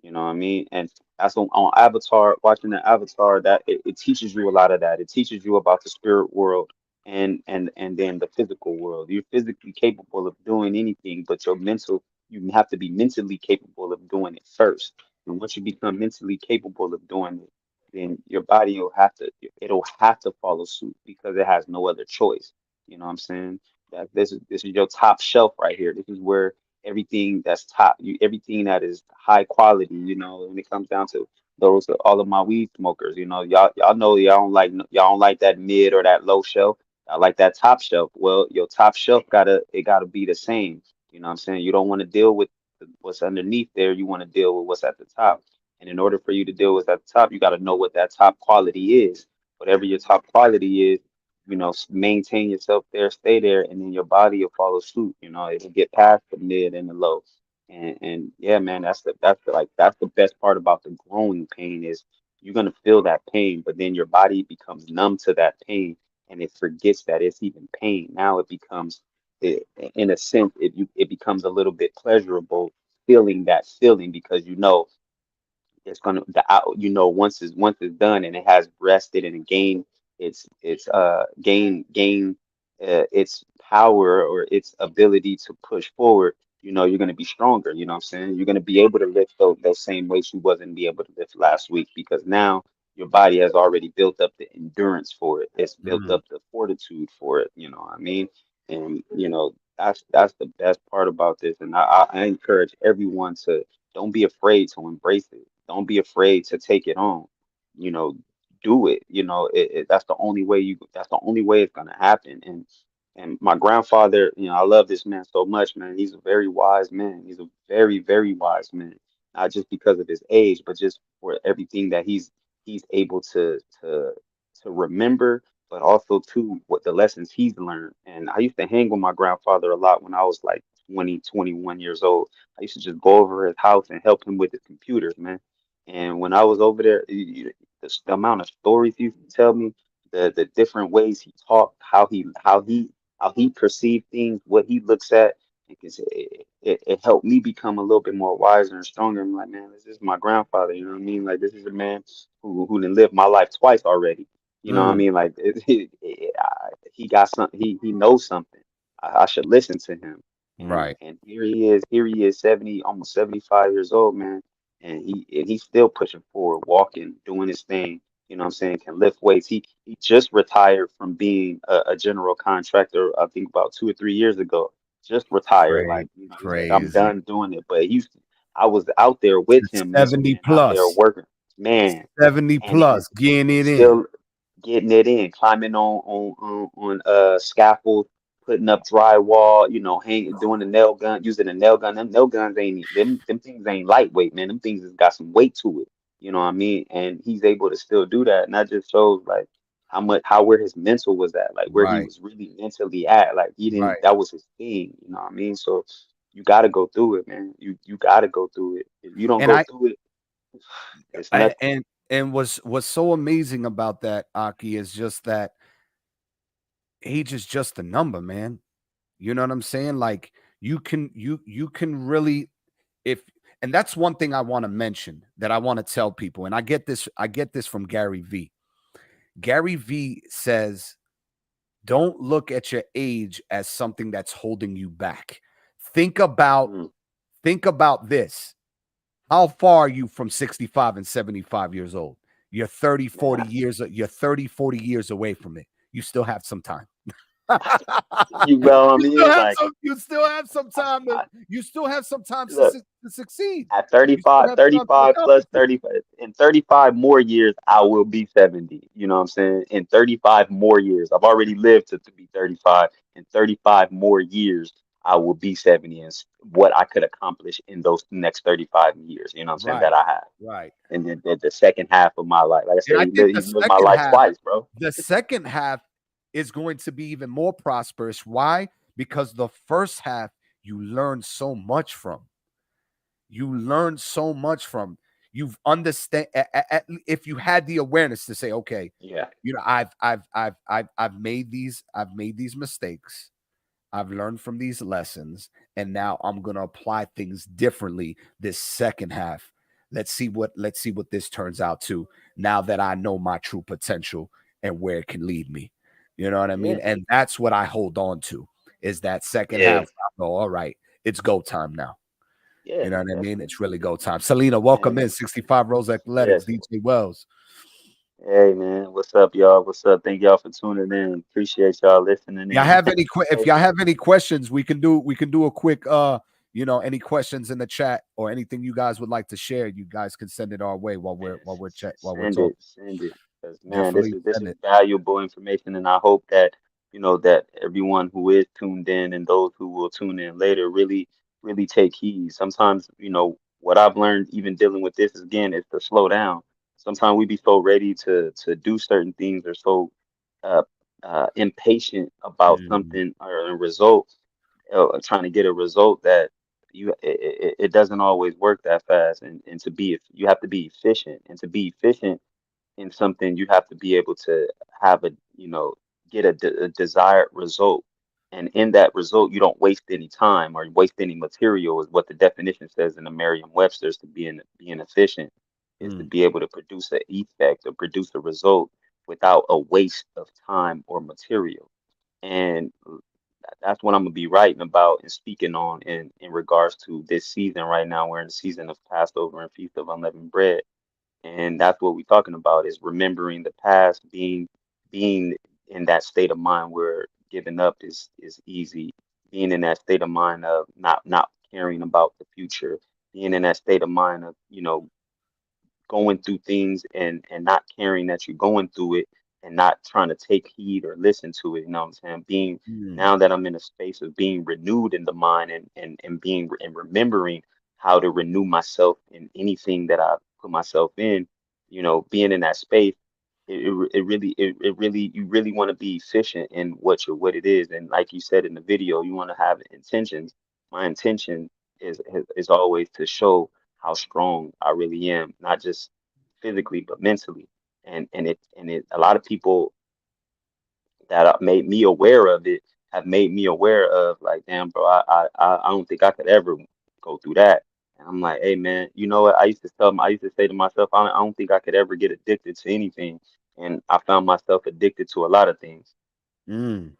Speaker 3: You know what I mean? And that's on Avatar, watching the Avatar, that it teaches you a lot of that. It teaches you about the spirit world and then the physical world. You're physically capable of doing anything, but you have to be mentally capable of doing it first. And once you become mentally capable of doing it, then your body it'll have to follow suit because it has no other choice. You know what I'm saying? That this is your top shelf right here. This is where everything that's everything that is high quality, when it comes down to those are all of my weed smokers, y'all know y'all don't like that mid or that low shelf. I like that top shelf. Well, your top shelf gotta be the same. You know what I'm saying? You don't want to deal with what's underneath there. You want to deal with what's at the top. And in order for you to deal with at the top, you got to know what that top quality is. Whatever your top quality is, maintain yourself there, stay there, and then your body will follow suit. It'll get past the mid and the low. And yeah, man, that's the best part about the growing pain is you're gonna feel that pain, but then your body becomes numb to that pain and it forgets that it's even pain. Now it becomes, in a sense, it becomes a little bit pleasurable feeling that feeling because it's gonna the out once it's done and it has rested and gained its power or its ability to push forward, you're going to be stronger. You know what I'm saying? You're going to be able to lift those same weights you wasn't be able to lift last week, because now your body has already built up the endurance for it. It's built
Speaker 2: Mm,
Speaker 3: up the fortitude for it. You know what I mean? And that's the best part about this. And I encourage everyone to don't be afraid to embrace it. Don't be afraid to take it on. You know, do it. That's the only way that's the only way it's gonna happen. And my grandfather, I love this man so much, man. He's a very wise man. He's a very, very wise man. Not just because of his age, but just for everything that he's able to remember, but also too what the lessons he's learned. And I used to hang with my grandfather a lot when I was like 20, 21 years old. I used to just go over his house and help him with his computers, man. And when I was over there, the amount of stories he used to tell me, the different ways he talked, how he perceived things, what he looks at. It helped me become a little bit more wiser and stronger. I'm like, man, this is my grandfather. You know what I mean? Like, this is a man who done lived my life twice already. You know what I
Speaker 2: mm,
Speaker 3: mean? Like, he got something. He knows something. I should listen to him. And
Speaker 2: right.
Speaker 3: and here he is. Here he is, 70, almost 75 years old, man. And he's still pushing forward, walking, doing his thing. You know what I'm saying? Can lift weights. He just retired from being a general contractor, I think about 2 or 3 years ago. Just retired.
Speaker 2: Crazy.
Speaker 3: Like, he's like, I'm
Speaker 2: Crazy.
Speaker 3: done doing it. But I was out there with
Speaker 2: It's
Speaker 3: him, man,
Speaker 2: 70
Speaker 3: out there
Speaker 2: plus.
Speaker 3: working, man,
Speaker 2: 70
Speaker 3: and
Speaker 2: plus. Getting it in.
Speaker 3: still getting it in, climbing on scaffold, putting up drywall, hanging, doing the nail gun, using the nail gun. Them nail guns them things ain't lightweight, man. Them things has got some weight to it. You know what I mean? And he's able to still do that, and that just shows like where his mental was at, like where he
Speaker 2: Right.
Speaker 3: was really mentally at. Like he didn't,
Speaker 2: Right.
Speaker 3: that was his thing. You know what I mean? So you got to go through it, man. You got to go through it. If you don't
Speaker 2: And
Speaker 3: go
Speaker 2: I
Speaker 3: through it, it's
Speaker 2: A-
Speaker 3: nothing.
Speaker 2: and what's so amazing about that, Aki, is just that age is just a number, man. You know what I'm saying? Like you can really if and that's one thing I want to mention that I want to tell people. And I get this from Gary V. Gary V says, don't look at your age as something that's holding you back. Think about
Speaker 3: Mm,
Speaker 2: think about this. How far are you from 65 and 75 years old? You're 30, 40
Speaker 3: nah.
Speaker 2: years, you're 30, 40 years away from it. You still have some time.
Speaker 3: You know what I mean? Like,
Speaker 2: You still have some
Speaker 3: I,
Speaker 2: time to
Speaker 3: I,
Speaker 2: you still have some time
Speaker 3: look,
Speaker 2: to succeed.
Speaker 3: at
Speaker 2: You still
Speaker 3: 35,
Speaker 2: have time to
Speaker 3: 35 plus
Speaker 2: accomplish it.
Speaker 3: 35, in 35 more years, I will be 70. You know what I'm saying? In 35 more years, I've already lived to be 35. In 35 more years, I will be 70. And what I could accomplish in those next 35 years, you know what I'm saying, that
Speaker 2: Right.
Speaker 3: I have.
Speaker 2: Right.
Speaker 3: And then the second half of my life, like I
Speaker 2: And
Speaker 3: said,
Speaker 2: I think
Speaker 3: he's lived my life twice, bro.
Speaker 2: the second half is going to be even more prosperous. Why? Because the first half you learn so much from. You learn so much from. You've understand if you had the awareness to say, okay,
Speaker 3: Yeah.
Speaker 2: I've made these mistakes. I've learned from these lessons, and now I'm gonna apply things differently this second half. Let's see what this turns out to now that I know my true potential and where it can lead me. You know what I mean?
Speaker 3: Yeah.
Speaker 2: And that's what I hold on to is that second half.
Speaker 3: Yeah.
Speaker 2: I go, all right, it's go time now.
Speaker 3: Yeah.
Speaker 2: You know what I mean?
Speaker 3: Definitely.
Speaker 2: It's really go time. Selena, welcome
Speaker 3: Man.
Speaker 2: in. 65 Rose
Speaker 3: Yes.
Speaker 2: Athletics, DJ Wells.
Speaker 3: Hey man, what's up, y'all? What's up? Thank y'all for tuning in. Appreciate y'all listening
Speaker 2: Y'all
Speaker 3: in.
Speaker 2: have any if
Speaker 3: Hey,
Speaker 2: y'all have any questions, we can do a quick any questions in the chat or anything you guys would like to share, you guys can send it our way
Speaker 3: man,
Speaker 2: while we're
Speaker 3: send
Speaker 2: talking.
Speaker 3: it, send it. Because man, this
Speaker 2: Definitely
Speaker 3: is this
Speaker 2: send
Speaker 3: is
Speaker 2: it.
Speaker 3: valuable information, and I hope that that everyone who is tuned in and those who will tune in later really, really take heed. Sometimes, what I've learned even dealing with this again is to slow down. Sometimes we be so ready to do certain things or so uh, impatient about
Speaker 2: Mm,
Speaker 3: something or a result, trying to get a result that it doesn't always work that fast. And you have to be efficient, and to be efficient in something, you have to be able to have get a desired result. And in that result, you don't waste any time or waste any material, is what the definition says in the Merriam-Webster's. To being efficient is to
Speaker 2: mm,
Speaker 3: be able to produce an effect or produce a result without a waste of time or material. And that's what I'm gonna be writing about and speaking on in regards to this season right now. We're in the season of Passover and Feast of Unleavened Bread. And that's what we're talking about is remembering the past, being in that state of mind where giving up is easy, being in that state of mind of not caring about the future, being in that state of mind of, going through things and not caring that you're going through it and not trying to take heed or listen to it. You know what I'm saying? Being
Speaker 2: Mm.
Speaker 3: Now that I'm in a space of being renewed in the mind and being and remembering how to renew myself in anything that I put myself in, being in that space, it really you really want to be efficient in what it is. And like you said in the video, you want to have intentions. My intention is always to show how strong I really am, not just physically but mentally. And a lot of people that made me aware of it have made me aware of, like, damn, bro, I don't think I could ever go through that. And I'm like, hey man, you know what? I used to say to myself, I don't think I could ever get addicted to anything. And I found myself addicted to a lot of things.
Speaker 2: Mm.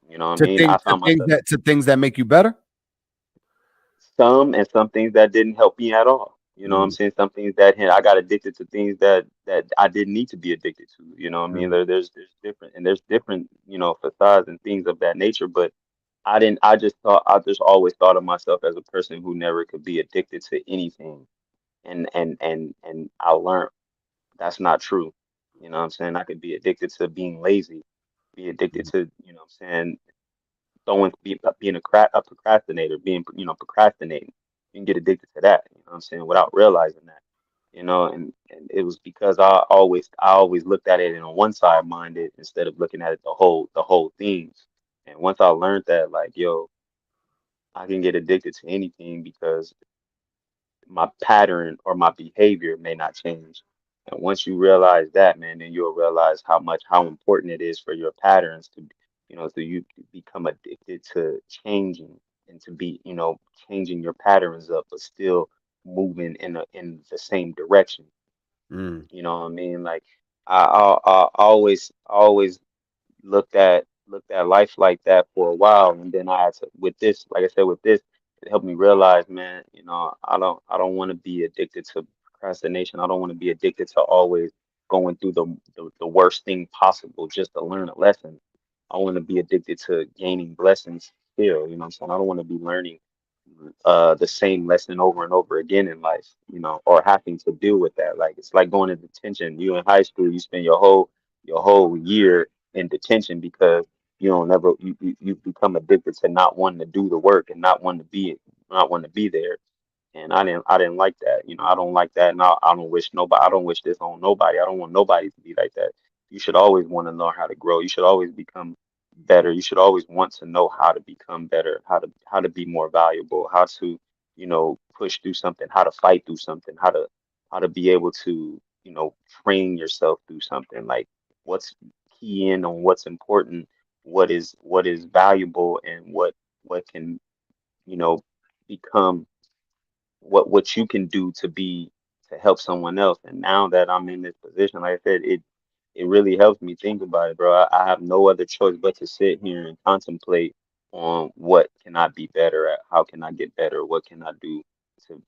Speaker 3: You know what I mean? I found myself
Speaker 2: To things that make you better.
Speaker 3: some things that didn't help me at all. You know what I'm
Speaker 2: Mm.
Speaker 3: saying? Some things that I got addicted to things that I didn't need to be addicted to. You know what I mean?
Speaker 2: Mm.
Speaker 3: There's different, facades and things of that nature. But I just always thought of myself as a person who never could be addicted to anything. And I learned that's not true. You know what I'm saying? I could be addicted to being lazy, be addicted
Speaker 2: Mm.
Speaker 3: to, I'm saying, being a procrastinator, procrastinating. You can get addicted to that, you know what I'm saying, without realizing that. And it was because I always looked at it in a one side minded instead of looking at it the whole thing. And once I learned that, like, yo, I can get addicted to anything because my pattern or my behavior may not change. And once you realize that, man, then you'll realize how important it is for your patterns so you become addicted to changing and to be, changing your patterns up, but still moving in the same direction.
Speaker 2: Mm.
Speaker 3: You know what I mean? Like I always looked at life like that for a while, and then I had to, with this, like I said, with this, it helped me realize, man, I don't want to be addicted to procrastination. I don't want to be addicted to always going through the worst thing possible just to learn a lesson. I want to be addicted to gaining blessings still. You know what I'm saying? I don't want to be learning the same lesson over and over again in life, or having to deal with that. Like, it's like going to detention. You in high school, you spend your whole year in detention because you don't never you become addicted to not wanting to do the work and not wanting to be there. And I didn't like that. I don't like that, and I don't wish this on nobody. I don't want nobody to be like that. You should always want to learn how to grow. You should always become better. You should always want to know how to become better, how to be more valuable, how to, push through something, how to fight through something, how to be able to, train yourself through something. Like, what's key in on what's important, what is valuable, and what can, become what you can do to help someone else. And now that I'm in this position, like I said, it really helps me think about it, bro. I have no other choice but to sit here and contemplate on what can I be better at, how can I get better, what can I do to,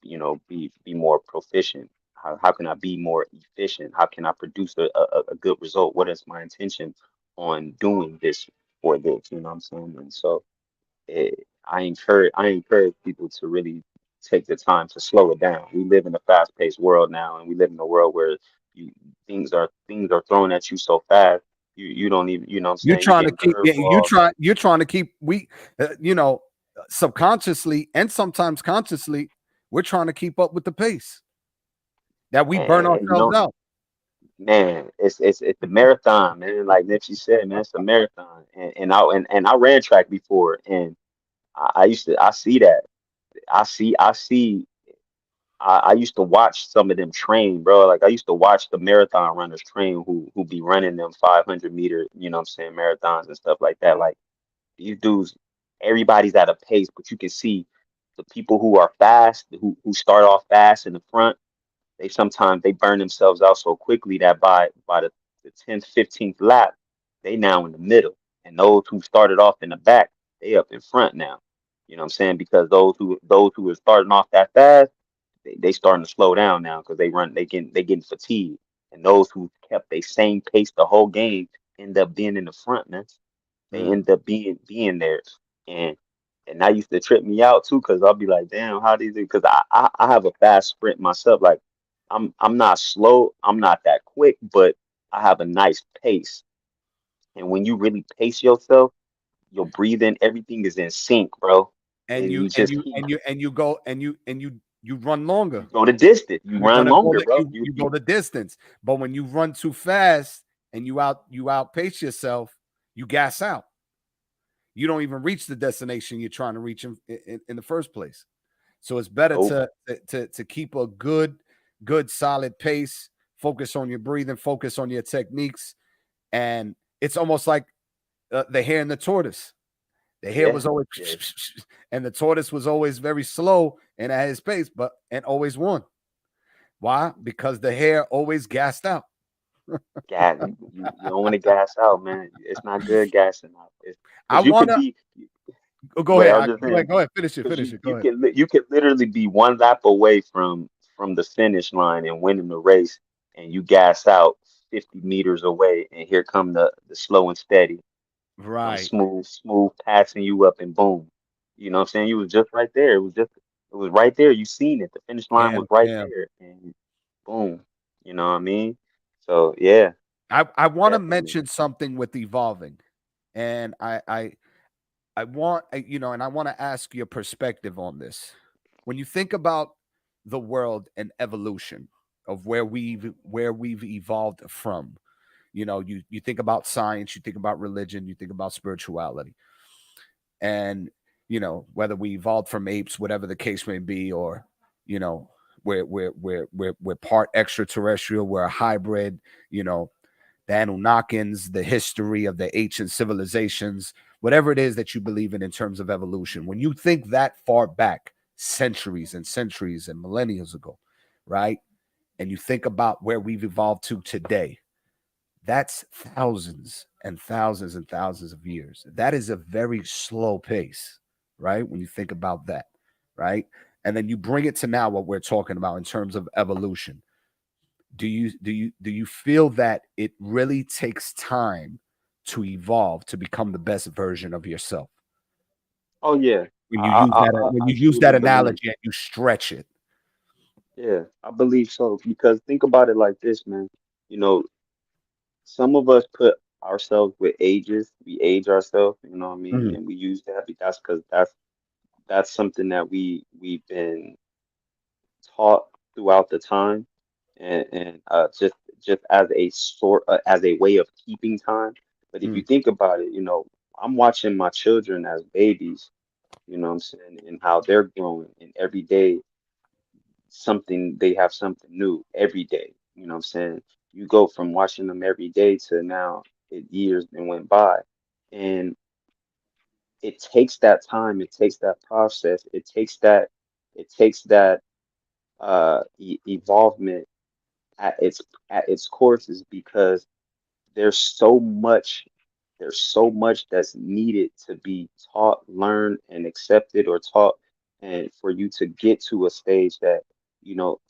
Speaker 3: be more proficient, how can I be more efficient, how can I produce a good result, what is my intention on doing this for this, you know what I'm saying? And so I encourage people to really take the time to slow it down. We live in a fast-paced world now, and we live in a world where you things are thrown at you so fast. You don't even, what I'm
Speaker 2: You're
Speaker 3: saying, you're
Speaker 2: trying to
Speaker 3: getting
Speaker 2: keep. You
Speaker 3: curveballs.
Speaker 2: try. You're trying to keep. Subconsciously and sometimes consciously, we're trying to keep up with the pace that we burn
Speaker 3: And
Speaker 2: ourselves out.
Speaker 3: man, it's a marathon, man. Like Nipsey said, man, it's a marathon. And I ran track before, and I see that. I see I used to watch some of them train, bro. Like, I used to watch the marathon runners train who be running them 500 meter, you know what I'm saying, marathons and stuff like that. Like, these dudes, everybody's at a pace, but you can see the people who are fast, who start off fast in the front, they burn themselves out so quickly that by the 10th, 15th lap, they now in the middle. And those who started off in the back, they up in front now. You know what I'm saying? Because those who are starting off that fast, they starting to slow down now because they getting fatigued. And those who kept their same pace the whole game end up being in the front, man. They
Speaker 2: Mm.
Speaker 3: end up being there. And and that used to trip me out too, because I'll be like, damn, how do you do? Because I have a fast sprint myself. Like I'm not slow, I'm not that quick, but I have a nice pace. And when you really pace yourself, your breathing, everything is in sync, bro.
Speaker 2: And
Speaker 3: And
Speaker 2: you
Speaker 3: you
Speaker 2: and
Speaker 3: just
Speaker 2: you
Speaker 3: keep
Speaker 2: and you and you go and you run
Speaker 3: you
Speaker 2: longer.
Speaker 3: go the distance, you
Speaker 2: You're
Speaker 3: run
Speaker 2: gonna go
Speaker 3: longer,
Speaker 2: the,
Speaker 3: bro.
Speaker 2: you go the distance. But when you run too fast and you outpace yourself, you gas out. You don't even reach the destination you're trying to reach in the first place. So it's better
Speaker 3: Nope.
Speaker 2: to keep a good solid pace, focus on your breathing, focus on your techniques, and it's almost like the hare and the tortoise. The hare
Speaker 3: Yeah,
Speaker 2: was always
Speaker 3: yeah.
Speaker 2: and the tortoise was always very slow and at his pace, but and always won. Why? Because the hare always gassed out.
Speaker 3: Gas, you don't want to gas out, man. It's not good gassing out. It's
Speaker 2: I
Speaker 3: because you could
Speaker 2: wanna
Speaker 3: be.
Speaker 2: go
Speaker 3: Wait,
Speaker 2: ahead.
Speaker 3: I was just saying.
Speaker 2: Go ahead. Finish it.
Speaker 3: Because
Speaker 2: Finish
Speaker 3: you
Speaker 2: it. Go
Speaker 3: you
Speaker 2: ahead.
Speaker 3: could you could literally be one lap away from the finish line and winning the race, and you gas out 50 meters away, and here come the slow and steady, come
Speaker 2: Right.
Speaker 3: smooth passing you up, and boom, you know what I'm saying? You was just right there. It was right there. You seen it. The finish line was
Speaker 2: Bam.
Speaker 3: right
Speaker 2: Bam.
Speaker 3: there, and boom, you know what I mean? So yeah,
Speaker 2: I want to
Speaker 3: definitely.
Speaker 2: mention something with evolving, and I want and I want to ask your perspective on this. When you think about the world and evolution of where we've evolved from, you think about science, you think about religion, you think about spirituality, and whether we evolved from apes, whatever the case may be, or you know we're part extraterrestrial, we're a hybrid, you know the Anunnakins, the history of the ancient civilizations, whatever it is that you believe in terms of evolution. When you think that far back, centuries and centuries and millennia ago, right? And you think about where we've evolved to today, that's thousands and thousands and thousands of years. That is a very slow pace, right? When you think about that, right? And then you bring it to now what we're talking about in terms of evolution. Do you feel that it really takes time to evolve to become the best version of yourself?
Speaker 3: Oh yeah,
Speaker 2: When you use
Speaker 3: I
Speaker 2: that
Speaker 3: truly believe.
Speaker 2: analogy and you stretch it.
Speaker 3: Yeah, I believe so. Because think about it like this, man. You know, some of us put ourselves with ages. We age ourselves, you know what I mean?
Speaker 2: Mhm,
Speaker 3: And we use that because that's something that we've been taught throughout the time, and just as a sort as a way of keeping time. But if you
Speaker 2: mm,
Speaker 3: think about it, I'm watching my children as babies, you know what I'm saying, and how they're growing, and every day they have something new every day. You know what I'm saying? You go from watching them every day to now years and went by. And it takes that time, it takes that process, it takes that evolvement at its courses, because there's so much there's so much that's needed to be taught, learned, and accepted, or taught, and for you to get to a stage that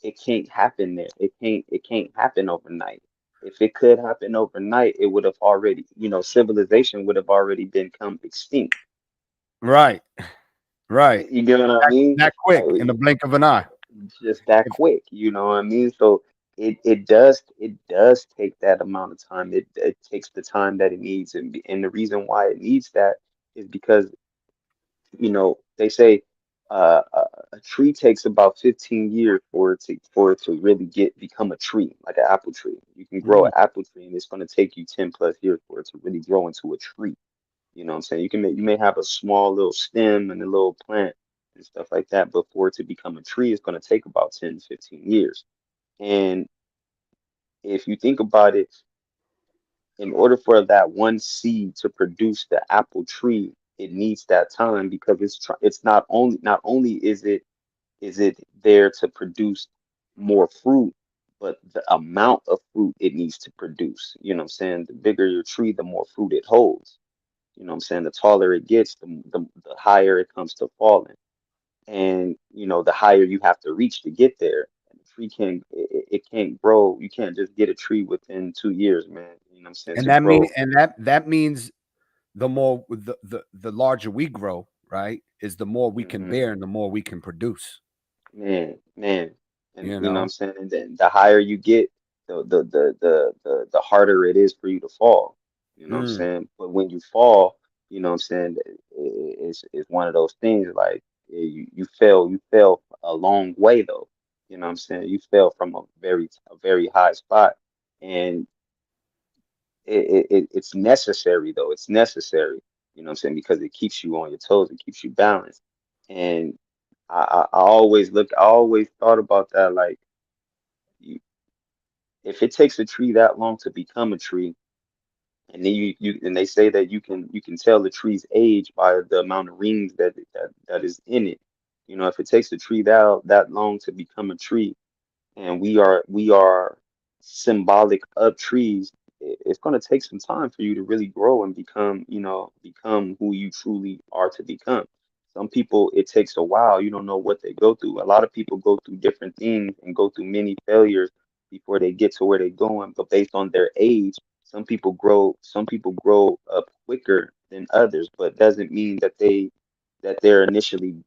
Speaker 3: it can't happen there. It can't happen overnight. If it could happen overnight, it would have already, civilization would have already become extinct.
Speaker 2: right, right.
Speaker 3: You get what I mean?
Speaker 2: That quick in the
Speaker 3: Like,
Speaker 2: blink of an eye.
Speaker 3: just that
Speaker 2: If-
Speaker 3: quick, you know what I mean? So it does take that amount of time. It takes the time that it needs, and the reason why it needs that is because they say a tree takes about 15 years for it to really become a tree, like an apple tree. You can grow
Speaker 2: mm,
Speaker 3: an apple tree, and it's going to take you 10 plus years for it to really grow into a tree. You know what I'm saying? You may have a small little stem and a little plant and stuff like that, but for it to become a tree, it's going to take about 10 to 15 years. And if you think about it, in order for that one seed to produce the apple tree, it needs that time, because it's not only is it there to produce more fruit, but the amount of fruit it needs to produce. You know what I'm saying? The bigger your tree, the more fruit it holds. You know what I'm saying? The taller it gets, the higher it comes to falling. And, you know, the higher you have to reach to get there. And the tree it can't grow. You can't just get a tree within 2 years, man. You know what I'm saying?
Speaker 2: And
Speaker 3: To
Speaker 2: that mean
Speaker 3: grow.
Speaker 2: and that means the more the larger we grow, right, is the more we can
Speaker 3: Hmm.
Speaker 2: bear and the more we can produce.
Speaker 3: Man. And
Speaker 2: You
Speaker 3: you know what I'm
Speaker 2: know,
Speaker 3: saying? And then the higher you get, the harder it is for you to fall. You know what I'm
Speaker 2: mm,
Speaker 3: saying? But when you fall, you know what I'm saying, it's one of those things like you fell a long way though. You know what I'm saying? You fell from a very high spot. And it's necessary though. It's necessary, you know what I'm saying, because it keeps you on your toes, it keeps you balanced. And I always thought about that. Like, you, if it takes a tree that long to become a tree, and then and they say that you can tell the tree's age by the amount of rings that is in it. You know, if it takes a tree that long to become a tree, and we are symbolic of trees, it's going to take some time for you to really grow and become who you truly are to become. Some people, it takes a while. You don't know what they go through. A lot of people go through different things and go through many failures before they get to where they're going. But based on their age, some people grow up quicker than others, but doesn't mean that they're initially,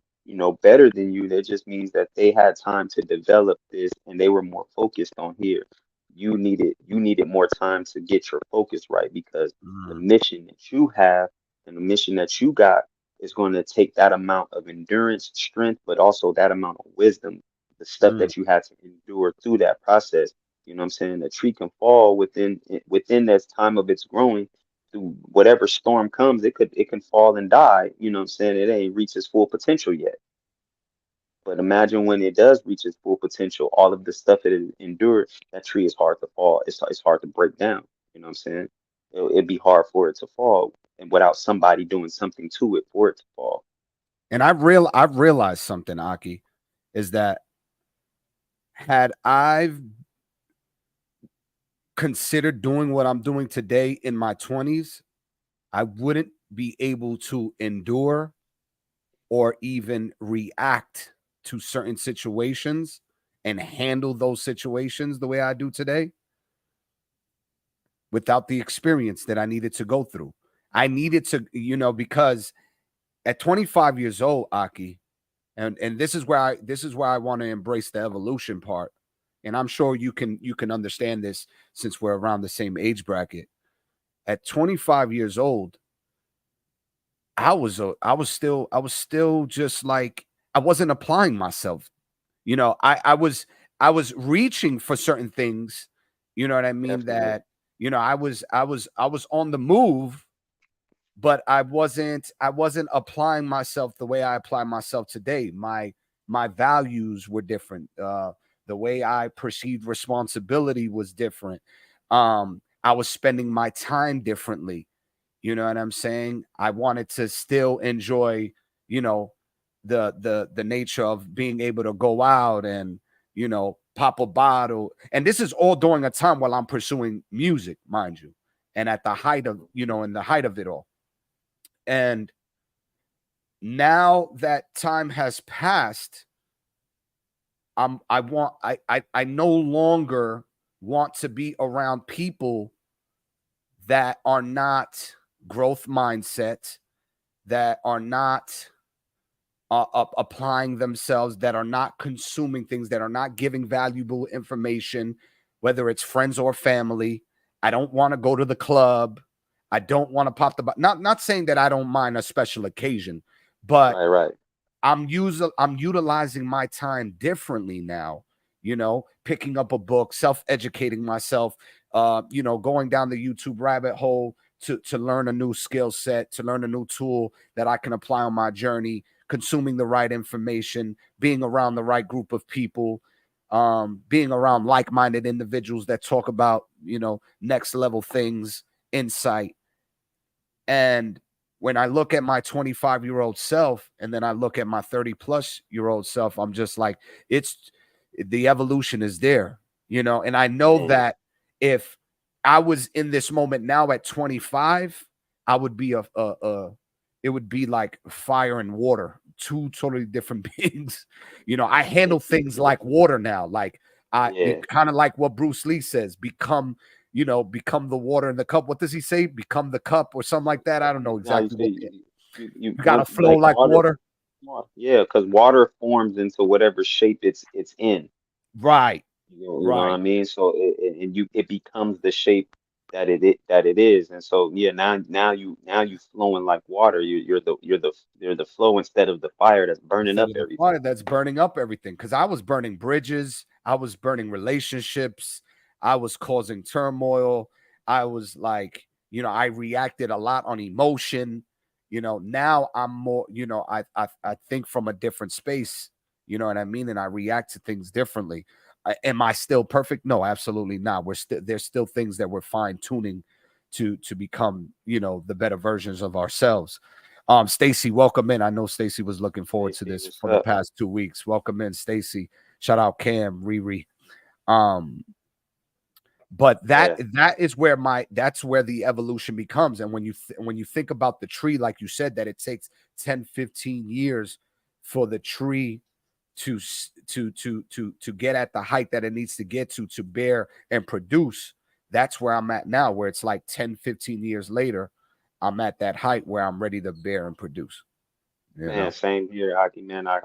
Speaker 3: better than you. That just means that they had time to develop this and they were more focused on here. You needed more time to get your focus right, because the
Speaker 2: mm,
Speaker 3: mission that you have and the mission that you got is going to take that amount of endurance, strength, but also that amount of wisdom, the stuff
Speaker 2: mm.
Speaker 3: that you had to endure through that process. You know what I'm saying? A tree can fall within that time of its growing, through whatever storm comes. It can fall and die. You know what I'm saying? It ain't reached its full potential yet. But imagine when it does reach its full potential, all of the stuff that it endured, that tree is hard to fall. It's hard to break down. You know what I'm saying? It'd be hard for it to fall, and without somebody doing something to it for it to fall.
Speaker 2: And I've realized something, Aki, is that had I've considered doing what I'm doing today in my 20s, I wouldn't be able to endure or even react to certain situations and handle those situations the way I do today without the experience that I needed to go through. I needed to, because at 25 years old, Aki, and this is where I want to embrace the evolution part. And I'm sure you can understand this since we're around the same age bracket. At 25 years old, I was still just like I wasn't applying myself. I was reaching for certain things, you know what I mean,
Speaker 3: Definitely.
Speaker 2: that I was on the move, but I wasn't applying myself the way I apply myself today. My values were different. The way I perceived responsibility was different. I was spending my time differently. You know what I'm saying? I wanted to still enjoy, you know, the nature of being able to go out and, pop a bottle. And this is all during a time while I'm pursuing music, mind you, and at the height of, in the height of it all. And now that time has passed, I no longer want to be around people that are not growth mindset, that are not applying themselves, that are not consuming things, that are not giving valuable information, whether it's friends or family. I don't want to go to the club. I don't want to pop the not saying that I don't mind a special occasion, but
Speaker 3: Right, right.
Speaker 2: I'm utilizing my time differently now, picking up a book, self-educating myself, going down the YouTube rabbit hole to learn a new skill set, to learn a new tool that I can apply on my journey, consuming the right information, being around the right group of people, being around like-minded individuals that talk about, next level things, insight. And when I look at my 25-year-old self and then I look at my 30-plus-year-old self, I'm just like, it's the evolution is there, and I know
Speaker 3: Man.
Speaker 2: that if I was in this moment now at 25, I would be it would be like fire and water, two totally different beings. You know, I handle things like water now. Like
Speaker 3: Yeah.
Speaker 2: kind of like what Bruce Lee says, become, you know, become the water in the cup. What does he say? Become the cup or something like that. I don't know
Speaker 3: Now you
Speaker 2: exactly what
Speaker 3: see,
Speaker 2: you gotta flow
Speaker 3: like
Speaker 2: like water.
Speaker 3: yeah, because water forms into whatever shape it's in.
Speaker 2: Right,
Speaker 3: You know what I
Speaker 2: right.
Speaker 3: mean? So and it becomes the shape that it is. And so yeah, now you flowing like water. You're the flow instead of the fire that's burning
Speaker 2: Instead
Speaker 3: up
Speaker 2: of the
Speaker 3: everything.
Speaker 2: fire that's burning up everything. Because I was burning bridges, I was burning relationships, I was causing turmoil. I was like, you know, I reacted a lot on emotion. You know, now I'm more, you know, I think from a different space, you know what I mean? And I react to things differently. Am I still perfect? No, absolutely not. We're still there's still things that we're fine tuning to become, you know, the better versions of ourselves. Stacy, welcome in. I know Stacy was looking forward to
Speaker 3: Stacy,
Speaker 2: this
Speaker 3: what's
Speaker 2: for the
Speaker 3: up?
Speaker 2: past 2 weeks. Welcome in, Stacy. Shout out Cam, Riri. Um, but
Speaker 3: Yeah.
Speaker 2: that is where that's where the evolution becomes. And when you think about the tree, like you said, that it takes 10, 15 years for the tree to get at the height that it needs to get to bear and produce. That's where I'm at now, where it's like 10, 15 years later, I'm at that height where I'm ready to bear and produce, you
Speaker 3: Man,
Speaker 2: know.
Speaker 3: same here, Hockey man. I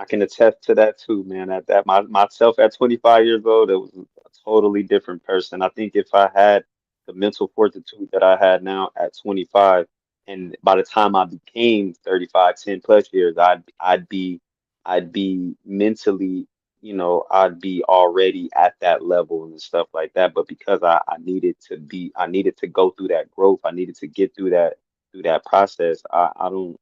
Speaker 3: can attest to that too, man. At myself at 25 years old, it was a totally different person. I think if I had the mental fortitude that I had now at 25, and by the time I became 35, 10 plus years, I'd be mentally, you know, I'd be already at that level and stuff like that. But because I needed to go through that growth, I needed to get through that process. I don't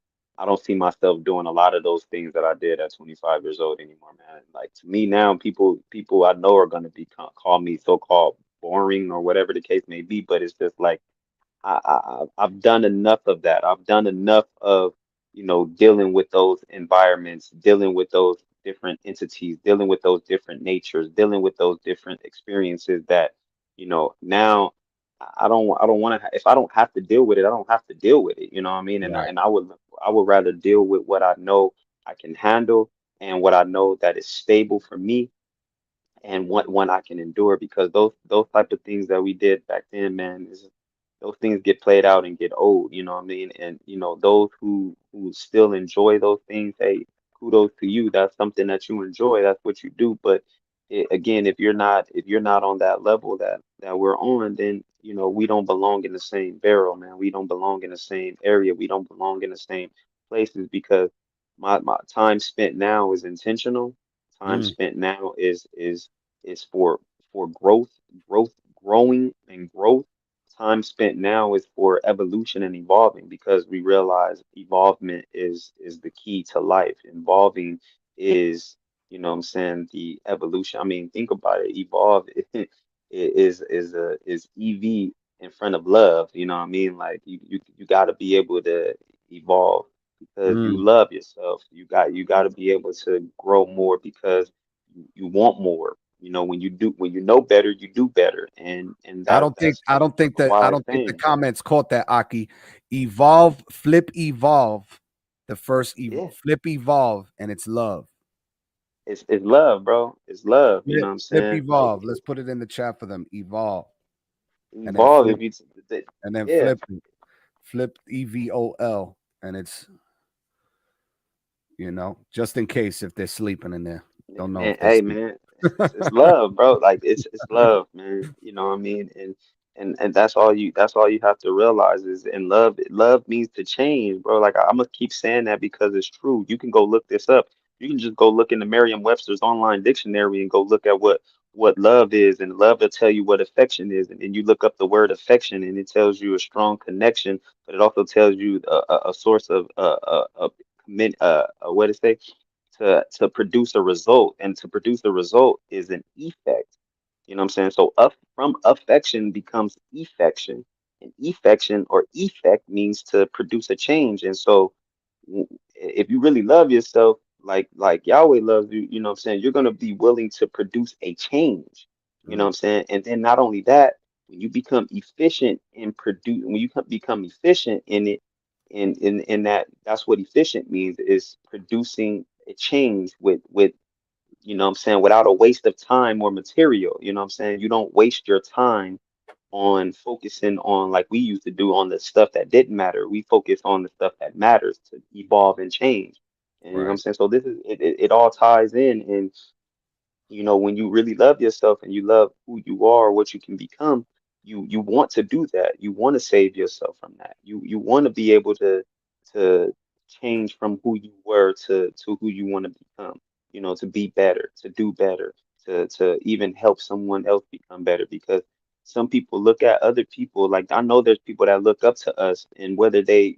Speaker 3: see myself doing a lot of those things that I did at 25 years old anymore, man. Like to me now, people I know are gonna be call me so-called boring or whatever the case may be, but it's just like I've done enough of that. I've done enough of, you know, dealing with those environments, dealing with those different entities, dealing with those different natures, dealing with those different experiences that, you know, now I don't want to if I don't have to deal with it, I don't have to deal with it. You know what I mean?
Speaker 2: Right.
Speaker 3: I would rather deal with what I know I can handle and what I know that is stable for me and what one I can endure because those type of things that we did back then, man, is those things get played out and get old, you know what I mean? And you know, those who still enjoy those things, hey, kudos to you. That's something that you enjoy. That's what you do. But again, if you're not on that level that we're on, then you know we don't belong in the same barrel, man. We don't belong in the same area. We don't belong in the same places because my time spent now is intentional. Time
Speaker 2: Mm.
Speaker 3: spent now is for growth, growth, growing and growth. Time spent now is for evolution and evolving because we realize evolvement is the key to life. Evolving is, you know what I'm saying, the evolution. I mean, think about it. Evolve is EV in front of love, you know what I mean? Like you got to be able to evolve because you
Speaker 2: Mm.
Speaker 3: love yourself. You got to be able to grow more because you want more. You know, when you know better, you do better, and that's a
Speaker 2: I
Speaker 3: wise
Speaker 2: don't think the
Speaker 3: thing.
Speaker 2: comments caught that, Aki. Evolve, flip, evolve. The first
Speaker 3: Yeah,
Speaker 2: flip, evolve, and it's love.
Speaker 3: it's love, bro. It's love. You know what I'm
Speaker 2: Flip,
Speaker 3: saying? Like
Speaker 2: evolve. Let's put it in the chat for them. Evolve, and then
Speaker 3: evolve.
Speaker 2: flip,
Speaker 3: If you,
Speaker 2: and then
Speaker 3: yeah,
Speaker 2: flip it. Flip, EVOL, and it's, you know, just in case if they're sleeping in there.
Speaker 3: yeah,
Speaker 2: Don't know
Speaker 3: man.
Speaker 2: if they're
Speaker 3: Hey,
Speaker 2: sleeping.
Speaker 3: man, it's love, bro. Like it's love, man. You know what I mean? And that's all you have to realize is in love means to change, bro. Like I'm gonna keep saying that because it's true. You can go look this up. You can just go look in the Merriam-Webster's online dictionary and go look at what love is, and love will tell you what affection is. And then you look up the word affection, and it tells you a strong connection, but it also tells you a source of what it say? To produce a result, and to produce a result is an effect. You know what I'm saying? So up from affection becomes effection, and effection or effect means to produce a change. And so if you really love yourself like Yahweh loves you, you know what I'm saying, you're gonna be willing to produce a change. You know what
Speaker 2: Mm.
Speaker 3: I'm saying? And then not only that, when you become efficient in produce, when you become efficient in it, in that, that's what efficient means, is producing a change with, you know what I'm saying, without a waste of time or material. You know what I'm saying? You don't waste your time on focusing on, like we used to do, on the stuff that didn't matter. We focus on the stuff that matters to evolve and change. And you know what I'm
Speaker 2: Right.
Speaker 3: saying? So this is it all ties in. And you know, when you really love yourself and you love who you are, what you can become, you want to do that. You want to save yourself from that. You want to be able to change from who you were to who you want to become. You know, to be better, to do better, to even help someone else become better. Because some people look at other people, like I know there's people that look up to us, and whether they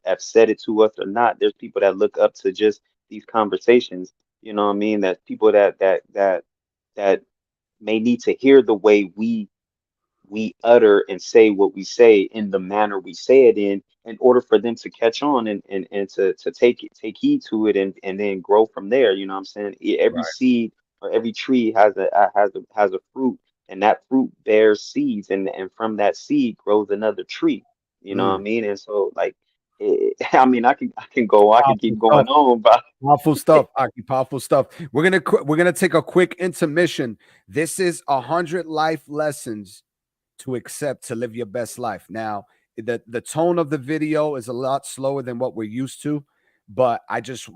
Speaker 3: have said it to us or not, there's people that look up to just these conversations. You know what I mean? That people that may need to hear the way we utter and say what we say in the manner we say it in order for them to catch on and to take heed to it and then grow from there. You know what I'm saying? Every
Speaker 2: Right.
Speaker 3: seed or every tree has a fruit, and that fruit bears seeds, and from that seed grows another tree. You know what I
Speaker 2: Mm.
Speaker 3: mean? And so like I mean, I can
Speaker 2: Powerful
Speaker 3: keep
Speaker 2: stuff.
Speaker 3: going on, but
Speaker 2: Powerful stuff, Aki. Powerful stuff. We're gonna take a quick intermission. This is 100 life lessons to accept to live your best life. Now, the tone of the video is a lot slower than what we're used to, but I just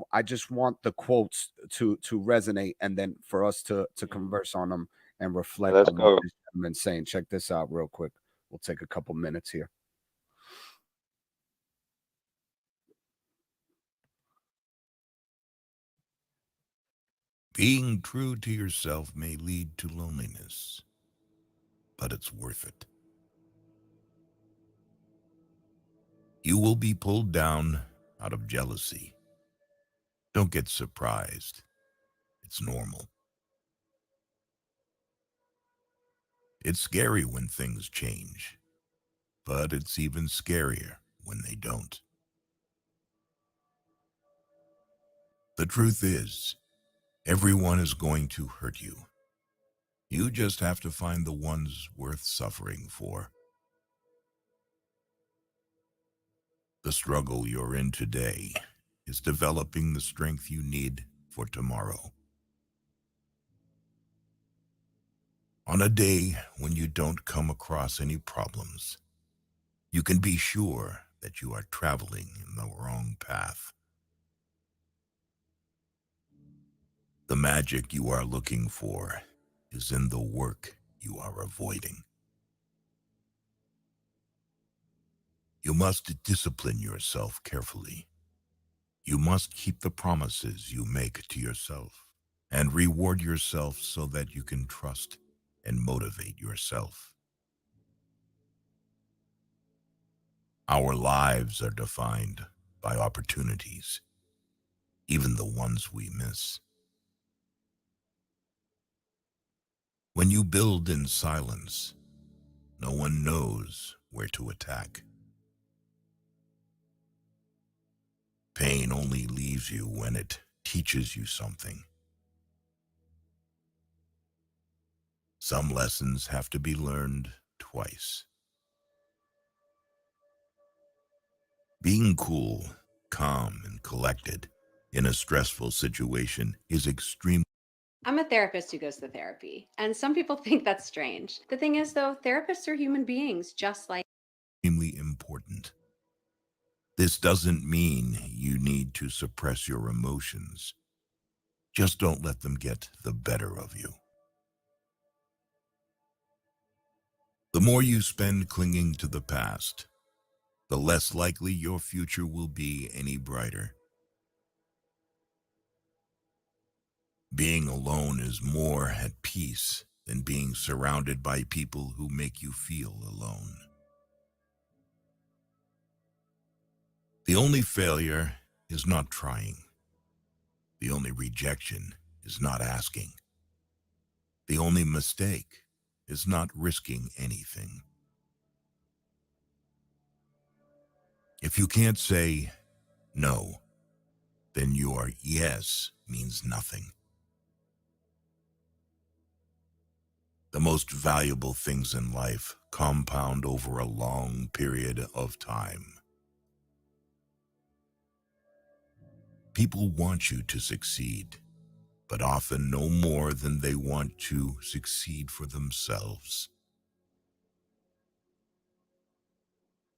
Speaker 2: want the quotes to resonate, and then for us to converse on them and reflect
Speaker 3: let's
Speaker 2: on what
Speaker 3: go.
Speaker 2: this gentleman's saying. Check this out real quick. We'll take a couple minutes here.
Speaker 6: Being true to yourself may lead to loneliness, but it's worth it. You will be pulled down out of jealousy. Don't get surprised. It's normal. It's scary when things change, but it's even scarier when they don't. The truth is, everyone is going to hurt you. You just have to find the ones worth suffering for. The struggle you're in today is developing the strength you need for tomorrow. On a day when you don't come across any problems, you can be sure that you are traveling in the wrong path. The magic you are looking for is in the work you are avoiding. You must discipline yourself carefully. You must keep the promises you make to yourself and reward yourself so that you can trust and motivate yourself. Our lives are defined by opportunities, even the ones we miss. When you build in silence, no one knows where to attack. Pain only leaves you when it teaches you something. Some lessons have to be learned twice. Being cool, calm, and collected in a stressful situation is extremely
Speaker 7: I'm a therapist who goes to therapy, and some people think that's strange. The thing is, though, therapists are human beings just like.
Speaker 6: important. This doesn't mean you need to suppress your emotions. Just don't let them get the better of you. The more you spend clinging to the past, the less likely your future will be any brighter. Being alone is more at peace than being surrounded by people who make you feel alone. The only failure is not trying. The only rejection is not asking. The only mistake is not risking anything. If you can't say no, then your yes means nothing. The most valuable things in life compound over a long period of time. People want you to succeed, but often no more than they want to succeed for themselves.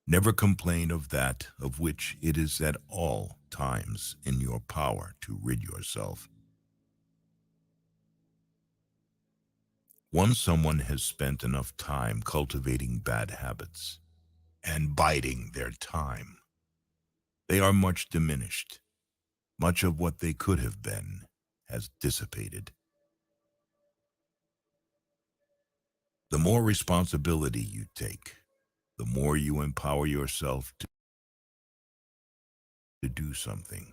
Speaker 6: Never complain of that of which it is at all times in your power to rid yourself. Once someone has spent enough time cultivating bad habits and biding their time, they are much diminished. Much of what they could have been has dissipated. The more responsibility you take, the more you empower yourself to do something.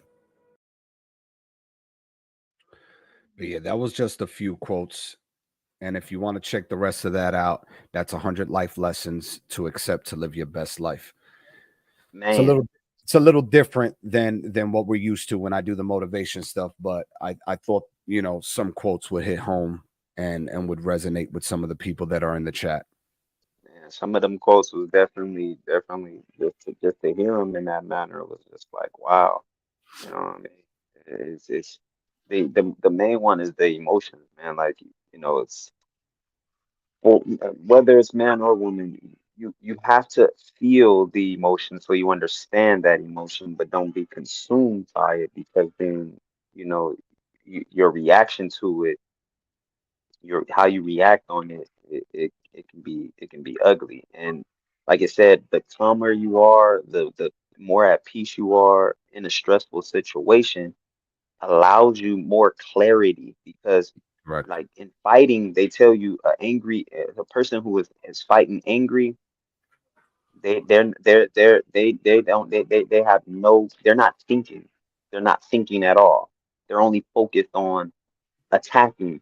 Speaker 2: But yeah, that was just a few quotes. And if you want to check the rest of that out, that's 100 life lessons to accept to live your best life. It's a
Speaker 3: Man,
Speaker 2: little different than what we're used to when I do the motivation stuff, but I thought, some quotes would hit home and would resonate with some of the people that are in the chat.
Speaker 3: man, some of them quotes was definitely just to hear them in that manner was just like, wow. You know what I mean? It's the main one is the emotions, man. Like, it's well, whether it's man or woman, you have to feel the emotion so you understand that emotion, but don't be consumed by it because then, you know, your reaction to it, your how you react on it, it can be ugly. And like I said, the calmer you are, the more at peace you are in a stressful situation allows you more clarity because
Speaker 2: Correct.
Speaker 3: like in fighting they tell you a person who is fighting angry they don't they have no they're not thinking at all, they're only focused on attacking.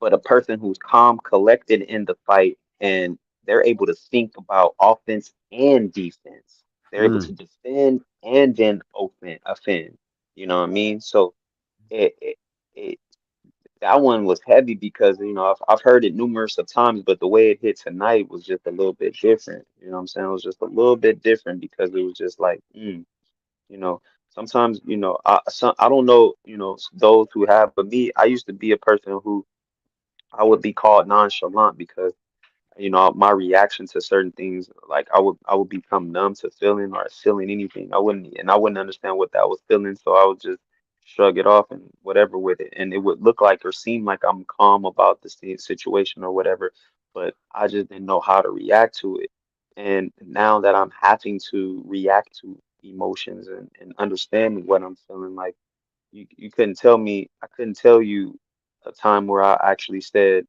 Speaker 3: But a person who's calm collected in the fight and they're able to think about offense and defense, they're able to
Speaker 2: Mm,
Speaker 3: defend and then offend, you know what I mean? So it, it, it that one was heavy because I've heard it numerous of times, but the way it hit tonight was just a little bit different. You know what I'm saying? It was just a little bit different because it was just like, you know, sometimes I don't know, those who have, but me, I used to be a person who I would be called nonchalant because my reaction to certain things, like I would become numb to feeling or feeling anything. I wouldn't understand what that was feeling, so I would just shrug it off and whatever with it, and it would look like or seem like I'm calm about the situation or whatever, but I just didn't know how to react to it. And now that I'm having to react to emotions and understanding what I'm feeling, like you I couldn't tell you a time where I actually said,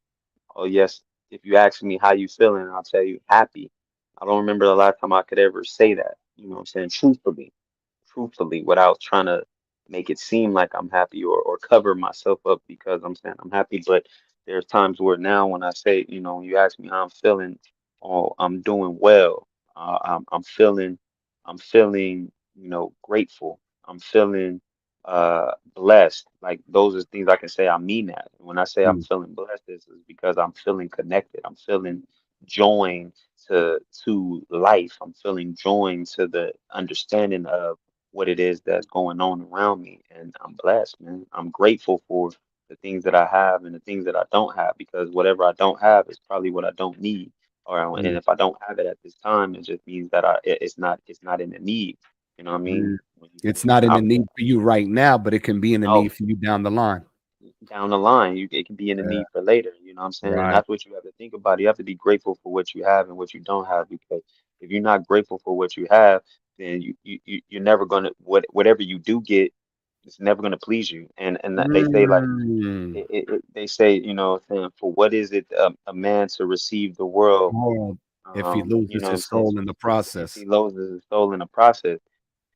Speaker 3: oh yes, if you ask me how you feeling, I'll tell you happy. I don't remember the last time I could ever say that. You know what I'm saying? Truthfully, without trying to make it seem like I'm happy or cover myself up because I'm saying I'm happy. But there's times where now when I say, when you ask me how I'm feeling, oh, I'm doing well. I'm feeling, grateful. I'm feeling blessed. Like those are things I can say I mean that. When I say I'm
Speaker 2: mm,
Speaker 3: feeling blessed, this is because I'm feeling connected. I'm feeling joy to life. I'm feeling joy to the understanding of what it is that's going on around me. And I'm blessed, man. I'm grateful for the things that I have and the things that I don't have because whatever I don't have is probably what I don't need. And
Speaker 2: mm,
Speaker 3: if I don't have it at this time, it just means that it's not in the need. You know what I mean?
Speaker 2: mm. It's not in
Speaker 3: I,
Speaker 2: the need for you right now, but it can be in the
Speaker 3: no,
Speaker 2: need for you down the line.
Speaker 3: down the line, it can be in the
Speaker 2: Yeah,
Speaker 3: need for later. You know what I'm saying? And
Speaker 2: right.
Speaker 3: that's what you have to think about. You have to be grateful for what you have and what you don't have because if you're not grateful for what you have, then you're never gonna whatever you do get, it's never gonna please you. And that they say like
Speaker 2: Mm.
Speaker 3: they say saying for what is it a man to receive the world?
Speaker 2: Oh, if he
Speaker 3: You
Speaker 2: loses
Speaker 3: know what I'm
Speaker 2: his
Speaker 3: saying?
Speaker 2: soul in the
Speaker 3: If he
Speaker 2: process.
Speaker 3: loses his soul in the process.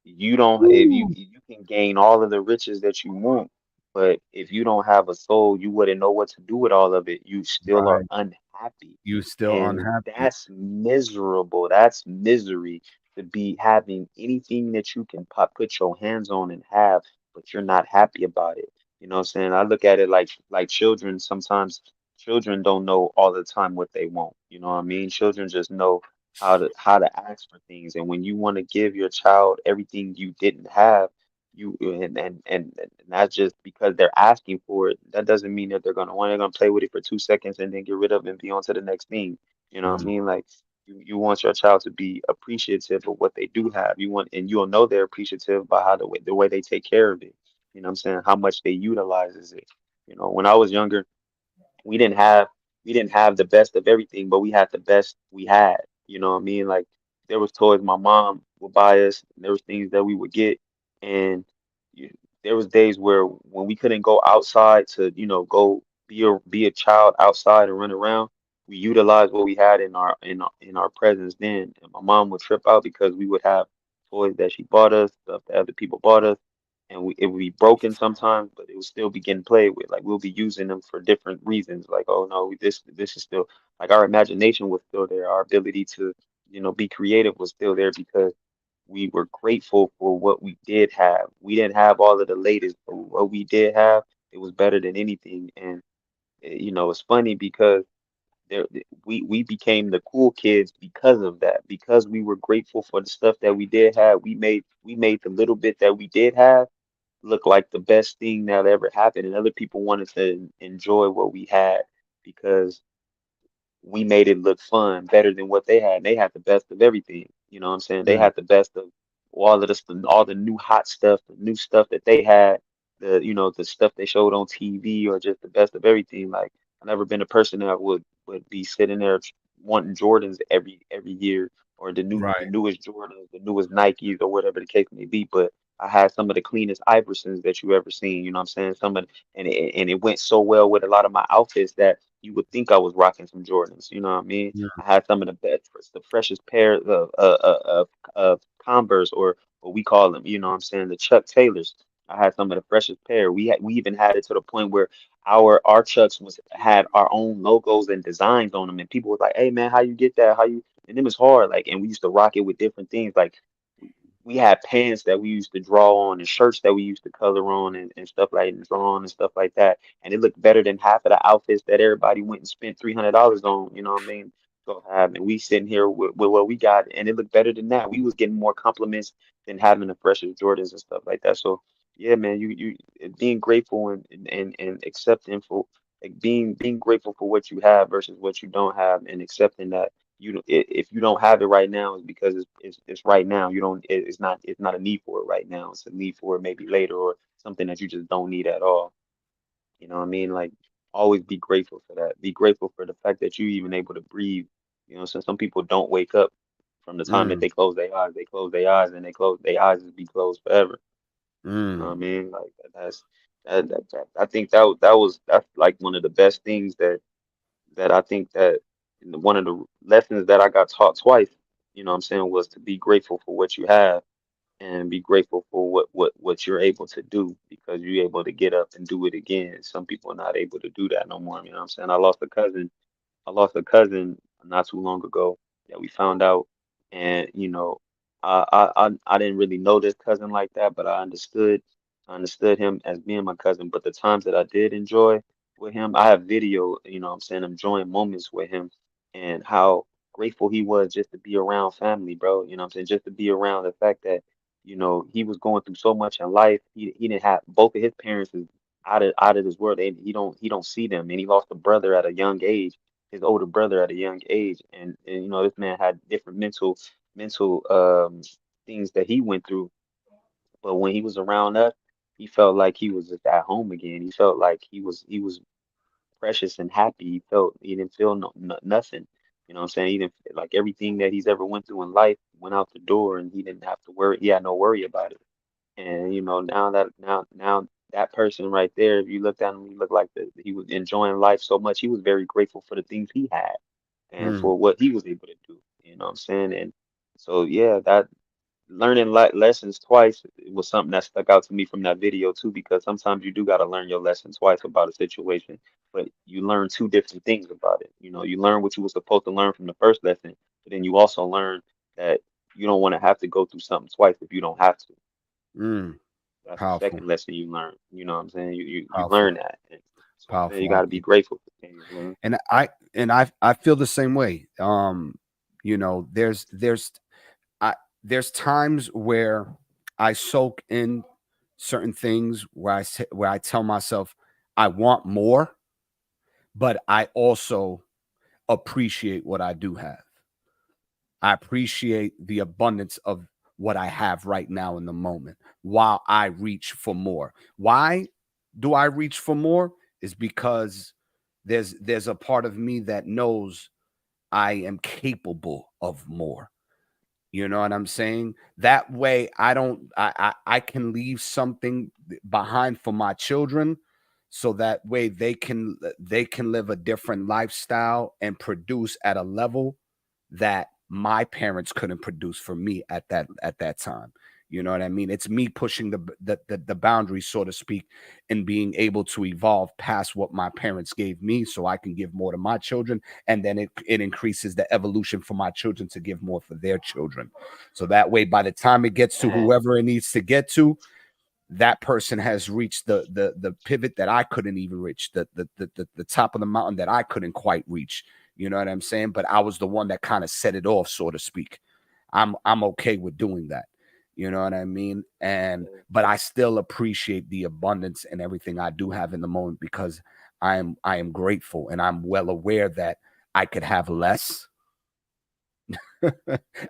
Speaker 3: You don't if you
Speaker 2: Woo.
Speaker 3: you can gain all of the riches that you want, but if you don't have a soul, you wouldn't know what to do with all of it. You still are
Speaker 2: Right.
Speaker 3: unhappy.
Speaker 2: You still
Speaker 3: And
Speaker 2: unhappy.
Speaker 3: that's miserable. That's misery to be having anything that you can put your hands on and have, but you're not happy about it. You know what I'm saying? I look at it like children sometimes children don't know all the time what they want. You know what I mean? Children just know how to ask for things. And when you want to give your child everything you didn't have, and not just because they're asking for it, that doesn't mean that they're gonna play with it for 2 seconds and then get rid of it and be on to the next thing. You know what I
Speaker 2: Mm.
Speaker 3: mean? Like you want your child to be appreciative of what they do have. And you'll know they're appreciative by how the way they take care of it. You know what I'm saying? How much they utilizes it. You know, when I was younger, we didn't have we didn't have the best of everything, but we had the best we had. You know what I mean? Like there was toys my mom would buy us, and there was things that we would get, and you, there was days where when we couldn't go outside to, go be a child outside and run around, we utilized what we had in our presence then. And my mom would trip out because we would have toys that she bought us, stuff that other people bought us, and it would be broken sometimes, but it would still be getting played with. Like we'll be using them for different reasons. Like, oh no, this is still like our imagination was still there. Our ability to, be creative was still there because we were grateful for what we did have. We didn't have all of the latest, but what we did have, it was better than anything. And it's funny because we became the cool kids because of that. Because we were grateful for the stuff that we did have. We made the little bit that we did have look like the best thing that ever happened, and other people wanted to enjoy what we had because we made it look fun, better than what they had. They had the best of everything. You know what I'm saying? They
Speaker 2: Mm.
Speaker 3: had the best of all the new hot stuff, the new stuff that they had, the stuff they showed on TV, or just the best of everything. Like I've never been a person that would be sitting there wanting Jordans every year, or the
Speaker 2: Right.
Speaker 3: newest Jordans, the newest Nikes, or whatever the case may be. But I had some of the cleanest Iversons that you ever seen. You know what I'm saying? And it went so well with a lot of my outfits that you would think I was rocking some Jordans. You know what I mean?
Speaker 2: Yeah.
Speaker 3: I had some of the best, the freshest pair of Converse, or what we call them. You know what I'm saying? The Chuck Taylors. I had some of the freshest pair. We even had it to the point where our Chucks had our own logos and designs on them, and people was like, "Hey man, how you get that? How you?" And it was hard. Like, and we used to rock it with different things. Like we had pants that we used to draw on and shirts that we used to color on and stuff like and draw on and stuff like that. And it looked better than half of the outfits that everybody went and spent $300 on, you know what I mean? Go have. And we sitting here with what we got, and it looked better than that. We was getting more compliments than having the freshest Jordans and stuff like that. So yeah, man, you being grateful and accepting for like being grateful for what you have versus what you don't have, and accepting that if you don't have it right now, it's because it's right now. You don't it's not a need for it right now. It's a need for it maybe later, or something that you just don't need at all. You know what I mean? Like always be grateful for that. Be grateful for the fact that you even able to breathe. So some people don't wake up from the time that
Speaker 2: Mm.
Speaker 3: they close their eyes. They close their eyes, and they close their eyes is be closed forever. You know what I
Speaker 2: Mm.
Speaker 3: mean? Like I think that's like one of the best things that I think that one of the lessons that I got taught twice, what I'm saying, was to be grateful for what you have, and be grateful for what you're able to do, because you're able to get up and do it again. Some people are not able to do that no more. You know what I'm saying? I lost a cousin not too long ago that we found out, and I didn't really know this cousin like that, but I understood him as being my cousin. But the times that I did enjoy with him, I have video, what I'm saying, enjoying moments with him, and how grateful he was just to be around family, bro. You know what I'm saying? Just to be around the fact that, he was going through so much in life. He didn't have both of his parents is out of this world. And he don't see them, and he lost a brother at a young age, his older brother at a young age. And this man had different mental things that he went through. But when he was around us, he felt like he was just at home again. He felt like he was precious and happy. He didn't feel nothing. You know what I'm saying? He didn't like everything that he's ever went through in life went out the door, and he didn't have to worry. He had no worry about it. And now that person right there, if you looked at him, he looked like he was enjoying life so much. He was very grateful for the things he had and
Speaker 2: Mm.
Speaker 3: for what he was able to do. You know what I'm saying? And so yeah, that learning lessons twice was something that stuck out to me from that video too, because sometimes you do got to learn your lesson twice about a situation, but you learn two different things about it. You learn what you were supposed to learn from the first lesson, but then you also learn that you don't want to have to go through something twice if you don't have to.
Speaker 2: Mm.
Speaker 3: That's the
Speaker 2: Powerful.
Speaker 3: second lesson you learn. You know what I'm saying? You
Speaker 2: Powerful.
Speaker 3: learn that. So I'm saying you
Speaker 2: Powerful.
Speaker 3: got to be grateful for things, man.
Speaker 2: And I feel the same way. You know, there's times where I soak in certain things where I tell myself I want more, but I also appreciate what I do have. I appreciate the abundance of what I have right now in the moment while I reach for more. Why do I reach for more? Is because there's a part of me that knows I am capable of more. You know what I'm saying? That way I can leave something behind for my children so that way they can live a different lifestyle and produce at a level that my parents couldn't produce for me at that time. You know what I mean? It's me pushing the boundaries, so to speak, and being able to evolve past what my parents gave me so I can give more to my children. And then it increases the evolution for my children to give more for their children. So that way, by the time it gets to whoever it needs to get to, that person has reached the pivot that I couldn't even reach, the top of the mountain that I couldn't quite reach. You know what I'm saying? But I was the one that kind of set it off, so to speak. I'm okay with doing that. You know what I mean? But I still appreciate the abundance and everything I do have in the moment because I am grateful and I'm well aware that I could have less.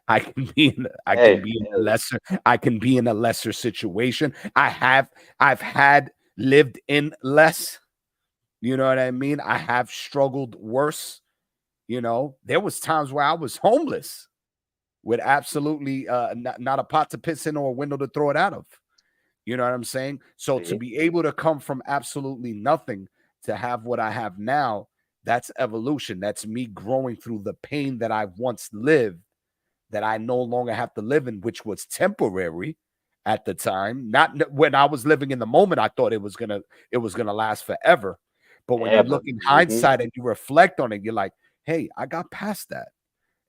Speaker 2: I can be in a lesser situation. I've had lived in less. You know what I mean? I have struggled worse. You know, there was times where I was homeless with absolutely not a pot to piss in or a window to throw it out of. You know what I'm saying? So to be able to come from absolutely nothing to have what I have now, that's evolution. That's me growing through the pain that I once lived that I no longer have to live in, which was temporary at the time. Not when I was living in the moment, I thought it was gonna last forever. But when you look in hindsight and you reflect on it, you're like, hey, I got past that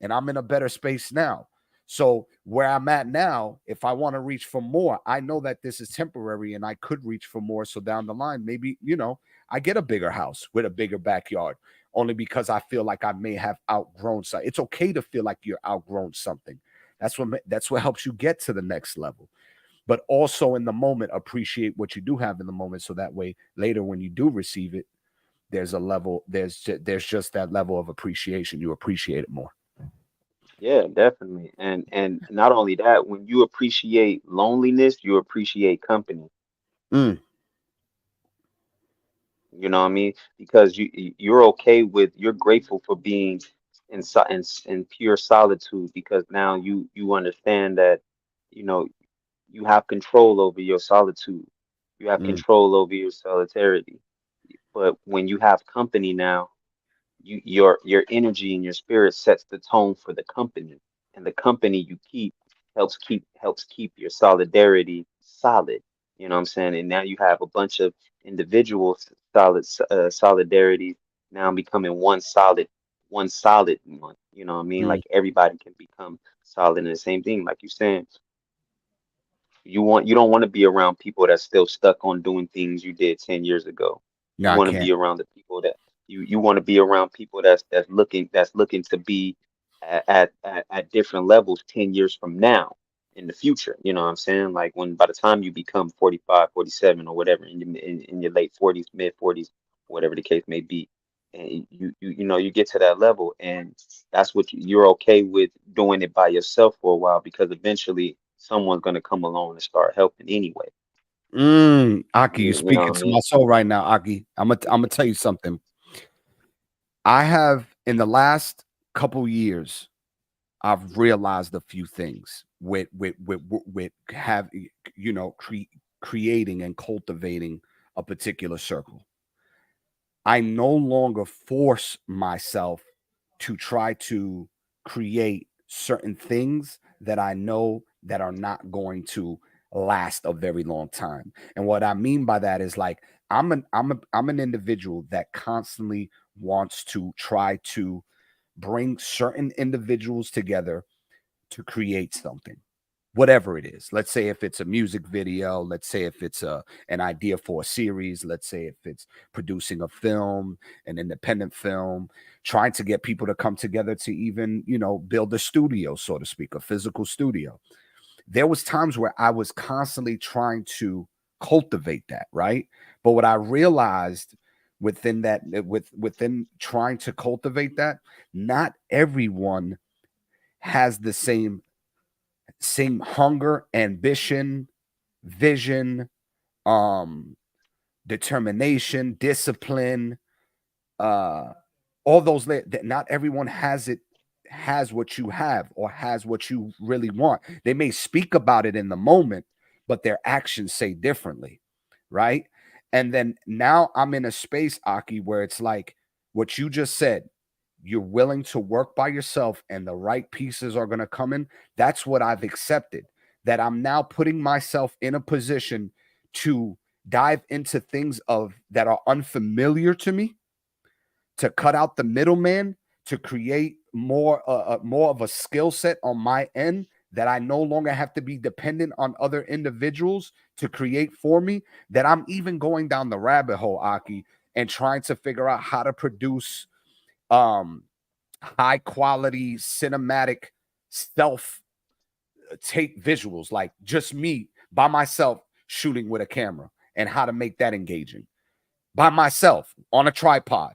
Speaker 2: and I'm in a better space now. So where I'm at now, if I want to reach for more, I know that this is temporary and I could reach for more. So down the line, maybe, you know, I get a bigger house with a bigger backyard only because I feel like I may have outgrown something. It's okay to feel like you're outgrown something. That's what helps you get to the next level. But also in the moment, appreciate what you do have in the moment. So that way later when you do receive it, there's just that level of appreciation. You appreciate it more.
Speaker 3: Yeah, definitely. And not only that, when you appreciate loneliness, you appreciate company.
Speaker 2: Mm.
Speaker 3: You know what I mean? Because you're grateful for being in pure solitude because now you understand that, you know, you have control over your solitude. You have
Speaker 2: Mm.
Speaker 3: control over your solidarity. But when you have company now, your energy and your spirit sets the tone for the company, and the company you keep helps keep your solidarity solid. You know what I'm saying? And now you have a bunch of individual solidarity now becoming one solid one. You know what I mean?
Speaker 2: Mm.
Speaker 3: Like everybody can become solid in the same thing. Like you're saying, you don't want to be around people that's still stuck on doing things you did 10 years ago.
Speaker 2: No,
Speaker 3: You
Speaker 2: I
Speaker 3: want to
Speaker 2: can't.
Speaker 3: be around the people that you want to be around people that's looking to be at different levels 10 years from now in the future. You know what I'm saying? Like when by the time you become 45, 47 or whatever in your late 40s, mid 40s, whatever the case may be. And you get to that level and that's what you're okay with doing it by yourself for a while because eventually someone's going to come along and start helping anyway.
Speaker 2: Aki, you're
Speaker 3: You know
Speaker 2: speaking
Speaker 3: what I
Speaker 2: to my
Speaker 3: mean?
Speaker 2: soul right now, Aki. I'm gonna tell you something. I have in the last couple years, I've realized a few things with have creating and cultivating a particular circle. I no longer force myself to try to create certain things that I know that are not going to last a very long time. And what I mean by that is like I'm an individual that constantly wants to try to bring certain individuals together to create something, whatever it is. Let's say if it's a music video, let's say if it's an idea for a series, let's say if it's producing a film, an independent film, trying to get people to come together to even, you know, build a studio, so to speak, a physical studio. There was times where I was constantly trying to cultivate that, right? But what I realized within that, within trying to cultivate that, not everyone has the same hunger, ambition, vision, determination, discipline, all those. Not everyone has what you have or has what you really want. They may speak about it in the moment, but their actions say differently, right? And then now I'm in a space, Aki, where it's like what you just said. You're willing to work by yourself and the right pieces are going to come in. That's what I've accepted, that I'm now putting myself in a position to dive into things that are unfamiliar to me, to cut out the middleman, to create more of a skill set on my end, that I no longer have to be dependent on other individuals to create for me, that I'm even going down the rabbit hole, Aki, and trying to figure out how to produce high quality cinematic self tape visuals, like just me by myself shooting with a camera, and how to make that engaging by myself on a tripod,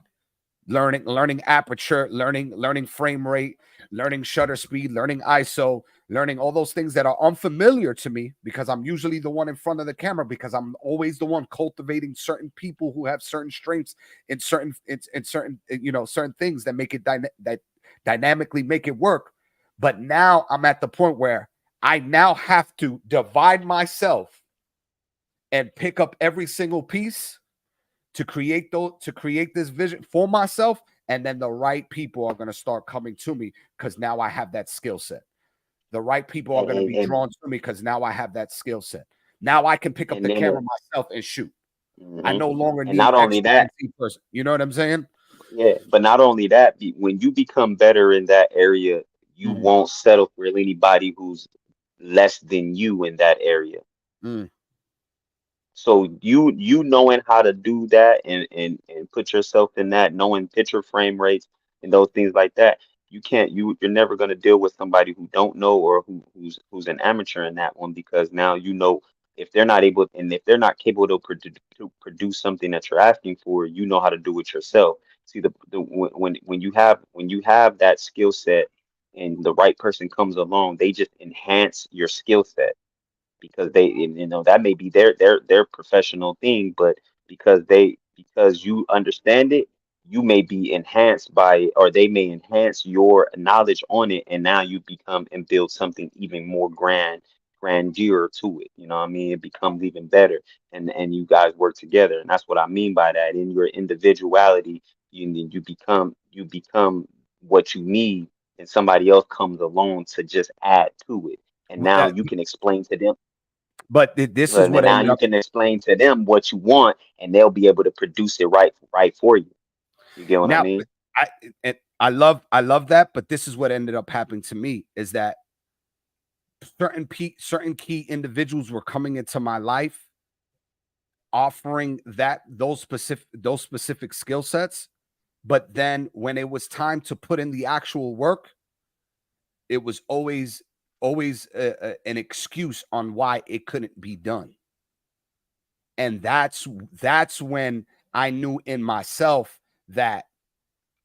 Speaker 2: learning aperture, learning frame rate, learning shutter speed, learning ISO, learning all those things that are unfamiliar to me, because I'm usually the one in front of the camera, because I'm always the one cultivating certain people who have certain strengths in certain you know, certain things that make it that dynamically make it work. But now I'm at the point where I now have to divide myself and pick up every single piece to create this vision for myself, and then the right people are going to start coming to me because now I have that skill set. The right people are going to be drawn to me because now I have that skill set. Now I can pick up the camera myself and shoot. I no longer need
Speaker 3: not only that,
Speaker 2: person. You know what I'm saying?
Speaker 3: yeah, but not only that, when you become better in that area, you won't settle for anybody who's less than you in that area. So you knowing how to do that and put yourself in that, knowing picture frame rates and those things like that, you're never going to deal with somebody who don't know, or who's an amateur in that one, because now you know if they're not able, and if they're not capable to produce something that you're asking for, you know how to do it yourself. See, when you have that skill set and the right person comes along, they just enhance your skill set, because they, you know, that may be their professional thing, but because you understand it, you may be enhanced by it, or they may enhance your knowledge on it, and now you become and build something even more grandeur to it. You know what I mean? It becomes even better, and you guys work together, and that's what I mean by that. In your individuality, you become what you need, and somebody else comes along to just add to it, and now you can explain to them.
Speaker 2: But this is what
Speaker 3: now you can explain to them what you want, and they'll be able to produce it right for you. You get what I mean?
Speaker 2: I love that, but this is what ended up happening to me, is that certain key individuals were coming into my life offering those specific skill sets, but then when it was time to put in the actual work, it was always an excuse on why it couldn't be done. And that's when I knew in myself that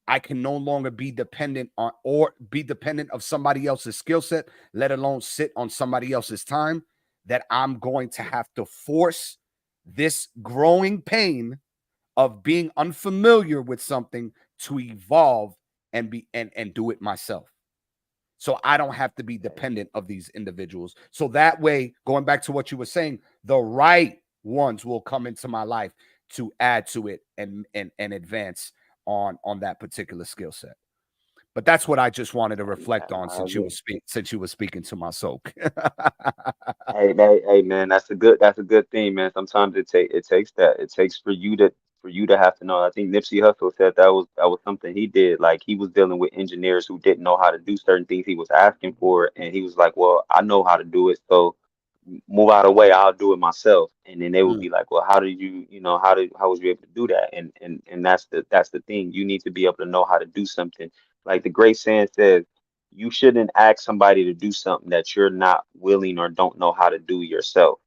Speaker 2: I can no longer be dependent on, or be dependent of somebody else's skill set, let alone sit on somebody else's time, that I'm going to have to force this growing pain of being unfamiliar with something to evolve and do it myself. So I don't have to be dependent of these individuals. So that way, going back to what you were saying, the right ones will come into my life to add to it and advance on that particular skill set. But that's what I just wanted to reflect on since you were speaking to my soul.
Speaker 3: Hey man, that's a good thing, man. Sometimes it takes for you for you to have to know. I think Nipsey Hussle said that was something he did. Like he was dealing with engineers who didn't know how to do certain things he was asking for, and he was like, "Well, I know how to do it, so move out of the way, I'll do it myself." And then they would
Speaker 2: Mm.
Speaker 3: be like, "Well, how did you, how was you able to do that?" And that's the thing. You need to be able to know how to do something. Like the great saying says, you shouldn't ask somebody to do something that you're not willing or don't know how to do yourself,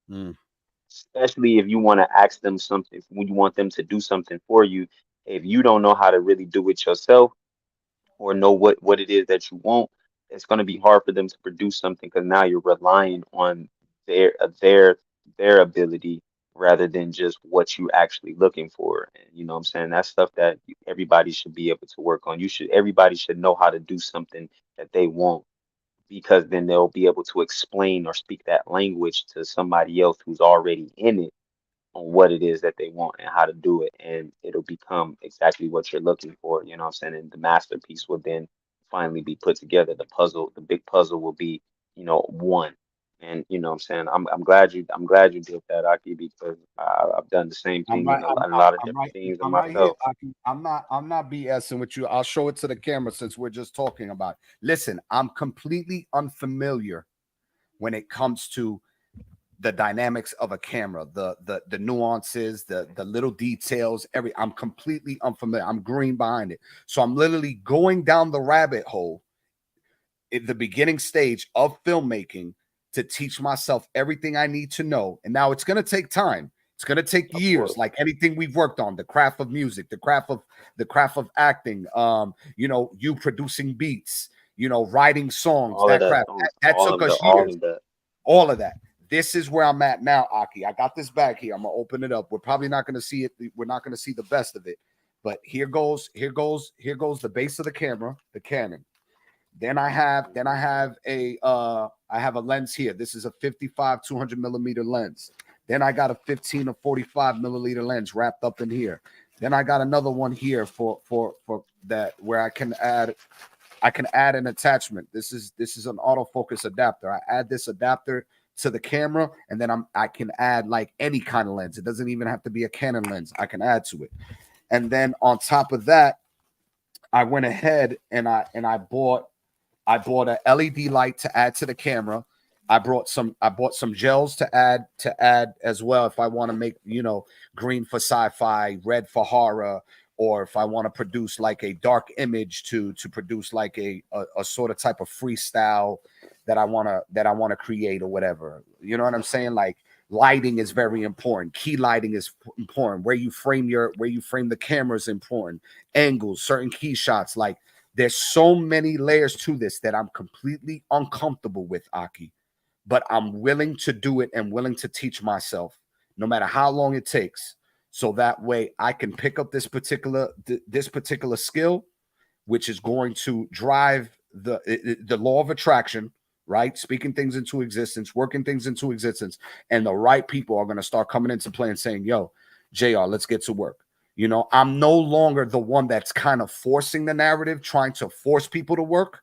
Speaker 2: Mm.
Speaker 3: especially if you want to ask them something, when you want them to do something for you. If you don't know how to really do it yourself or know what it is that you want, it's going to be hard for them to produce something because now you're relying on their ability rather than just what you actually looking for. And you know what I'm saying? That's stuff that everybody should be able to work on. Everybody should know how to do something that they want, because then they'll be able to explain or speak that language to somebody else who's already in it on what it is that they want and how to do it. And it'll become exactly what you're looking for. You know what I'm saying? And the masterpiece will then finally be put together. The big puzzle will be, one. And you know what I'm saying? I'm glad you did that, Aki, because I've done the same
Speaker 2: I'm
Speaker 3: thing
Speaker 2: right.
Speaker 3: in a lot of
Speaker 2: I'm
Speaker 3: different
Speaker 2: right.
Speaker 3: things in
Speaker 2: I'm right here.
Speaker 3: myself.
Speaker 2: I'm not BSing with you. I'll show it to the camera since we're just talking about it. Listen, I'm completely unfamiliar when it comes to the dynamics of a camera, the nuances, the little details. I'm completely unfamiliar. I'm green behind it. So I'm literally going down the rabbit hole in the beginning stage of filmmaking to teach myself everything I need to know. And now it's going to take time. It's going to take
Speaker 3: Of
Speaker 2: years,
Speaker 3: course.
Speaker 2: like anything we've worked on, the craft of music, the craft of acting, you producing beats, writing songs,
Speaker 3: All of
Speaker 2: that
Speaker 3: that,
Speaker 2: craft. That took us
Speaker 3: all
Speaker 2: years.
Speaker 3: of that.
Speaker 2: All of that. This is where I'm at now, Aki. I got this bag here. I'm gonna open it up. We're probably not gonna see it. We're not gonna see the best of it. But here goes the base of the camera, the Canon. Then I have a lens here. This is a 55 200 millimeter lens. Then I got a 15 or 45 milliliter lens wrapped up in here. Then I got another one here for that where I can add an attachment. This is an autofocus adapter. I add this adapter to the camera, and then I can add like any kind of lens. It doesn't even have to be a Canon lens. I can add to it. And then on top of that, I went ahead and I bought a LED light to add to the camera. I bought some gels to add as well if I want to make, green for sci-fi, red for horror, or if I want to produce like a dark image to produce like a sort of type of freestyle that I want to create or whatever. You know what I'm saying? Like lighting is very important. Key lighting is important. Where you frame the camera is important. Angles, certain key shots, like there's so many layers to this that I'm completely uncomfortable with, Aki, but I'm willing to do it and willing to teach myself no matter how long it takes. So that way I can pick up this particular skill, which is going to drive the law of attraction, right? Speaking things into existence, working things into existence. And the right people are going to start coming into play and saying, yo, JR, let's get to work. I'm no longer the one that's kind of forcing the narrative, trying to force people to work.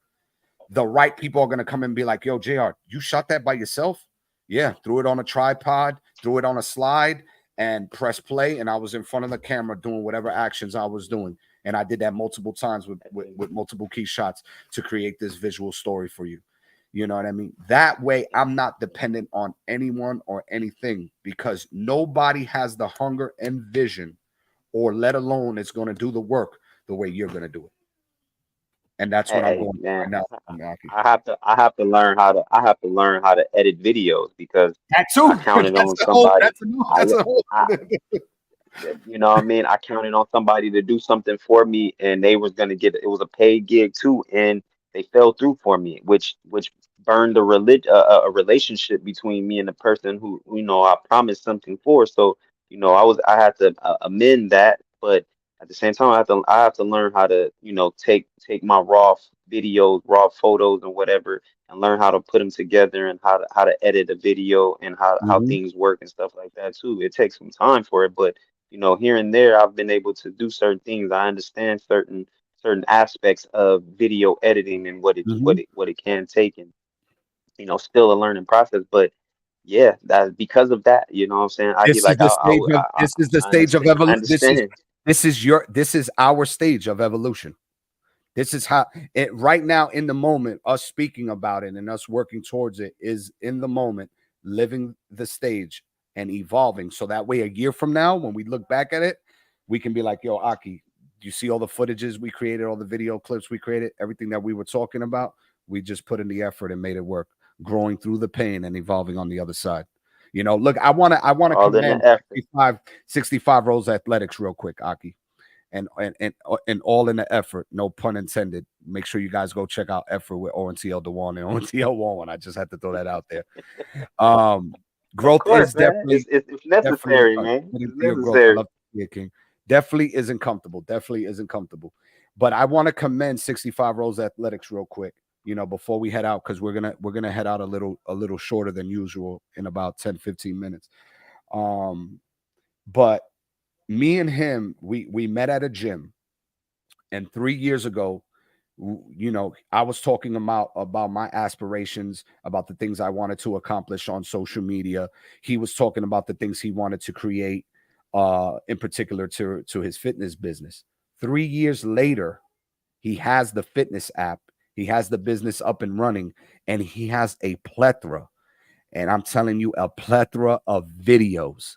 Speaker 2: The right people are going to come and be like, yo, JR, you shot that by yourself? Yeah, threw it on a tripod, threw it on a slide, and press play. And I was in front of the camera doing whatever actions I was doing. And I did that multiple times with multiple key shots to create this visual story for you. You know what I mean? That way, I'm not dependent on anyone or anything, because nobody has the hunger and vision, or let alone is going to do the work the way you're going to do it. And that's what I'm
Speaker 3: Hey,
Speaker 2: going through right
Speaker 3: man,
Speaker 2: now, Naki.
Speaker 3: I have to learn how to edit videos because
Speaker 2: That too.
Speaker 3: I counted
Speaker 2: That's
Speaker 3: on
Speaker 2: the whole.
Speaker 3: somebody.
Speaker 2: That's a whole.
Speaker 3: I you know what I mean? I counted on somebody to do something for me, and they was gonna get it was a paid gig too, and they fell through for me, which burned a relationship between me and the person who I promised something for. So I had to amend that, but at the same time I have to learn how to take my videos, raw photos, and whatever, and learn how to put them together and how to edit a video and how
Speaker 2: Mhm.
Speaker 3: things work and stuff like that too. It takes some time for it, but here and there, I've been able to do certain things. I understand certain aspects of video editing and what
Speaker 2: Mhm.
Speaker 3: it can take, and still a learning process. But yeah, that because of that, you know what I'm saying? I he
Speaker 2: This is
Speaker 3: like
Speaker 2: the stage of this is the
Speaker 3: I
Speaker 2: stage of
Speaker 3: understand. I
Speaker 2: evolution.
Speaker 3: understand.
Speaker 2: This is our stage of evolution. This is how it right now in the moment, us speaking about it and us working towards it is in the moment, living the stage and evolving. So that way, a year from now, when we look back at it, we can be like, yo, Aki, do you see all the footages we created, all the video clips we created, everything that we were talking about? We just put in the effort and made it work, growing through the pain and evolving on the other side. You know, look, I want to
Speaker 3: All in
Speaker 2: commend
Speaker 3: the effort.
Speaker 2: 65 Rose Athletics real quick, Aki and all in the effort, no pun intended. Make sure you guys go check out effort with ONTL Dewan and ONTL One. I just had to throw that out there.
Speaker 3: Of
Speaker 2: Growth
Speaker 3: course,
Speaker 2: is
Speaker 3: man.
Speaker 2: definitely
Speaker 3: It's necessary,
Speaker 2: done.
Speaker 3: man.
Speaker 2: Get
Speaker 3: It's
Speaker 2: into your growth. I
Speaker 3: necessary.
Speaker 2: love to see it, King. Definitely isn't comfortable. Definitely isn't comfortable. But I want to commend 65 Rose Athletics real quick. You know, before we head out, because we're gonna head out a little shorter than usual in about 10-15 minutes. But me and him, we met at a gym, and 3 years ago, you know, I was talking about my aspirations, about the things I wanted to accomplish on social media. He was talking about the things he wanted to create, in particular to his fitness business. 3 years later, he has the fitness app, he has the business up and running, and he has a plethora, and I'm telling you, a plethora of videos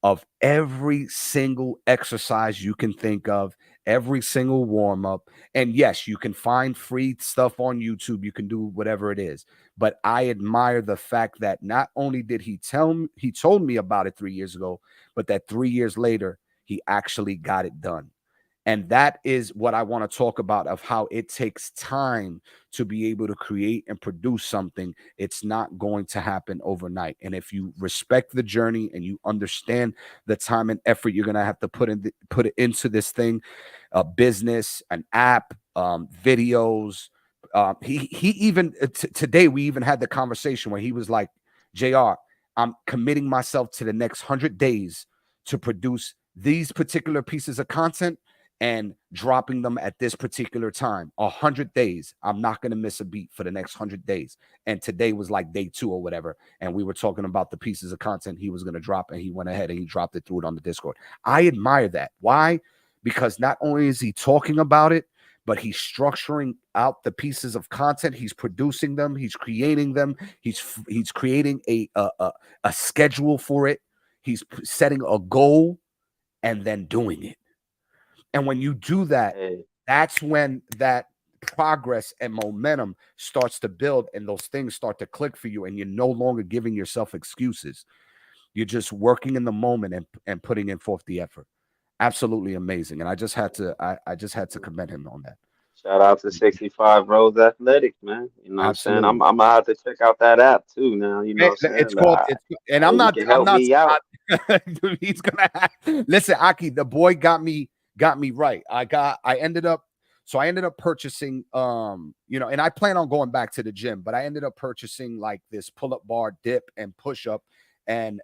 Speaker 2: of every single exercise you can think of, every single warm up. And yes, you can find free stuff on YouTube. You can do whatever it is. But I admire the fact that not only did he told me about it 3 years ago, but that 3 years later, he actually got it done. And that is what I want to talk about, of how it takes time to be able to create and produce something. It's not going to happen overnight. And if you respect the journey and you understand the time and effort you're going to have to put it into this thing, a business, an app, videos. He even today we even had the conversation where he was like, JR, I'm committing myself to the next 100 days to produce these particular pieces of content and dropping them at this particular time. 100 days. I'm not going to miss a beat for the next 100 days. And today was like day 2 or whatever. And we were talking about the pieces of content he was going to drop, and he went ahead and he dropped it, threw it on the Discord. I admire that. Why? Because not only is he talking about it, but he's structuring out the pieces of content. He's producing them. He's creating them. He's creating a schedule for it. He's setting a goal and then doing it. And when you do that,
Speaker 3: Hey,
Speaker 2: that's when that progress and momentum starts to build, and those things start to click for you, and you're no longer giving yourself excuses. You're just working in the moment and putting in forth the effort. Absolutely amazing. And I just had to commend him on that.
Speaker 3: shout out to 65 Rose Athletics, man. You know what I'm saying?
Speaker 2: Absolutely.
Speaker 3: I'm gonna have to check out that app too now. You know what I'm
Speaker 2: It's
Speaker 3: saying?
Speaker 2: called and
Speaker 3: Hey, he can help me out.
Speaker 2: dude, he's gonna listen, Aki, the boy got me right. I ended up purchasing you know, and I plan on going back to the gym, but I ended up purchasing like this pull-up bar, dip, and push-up and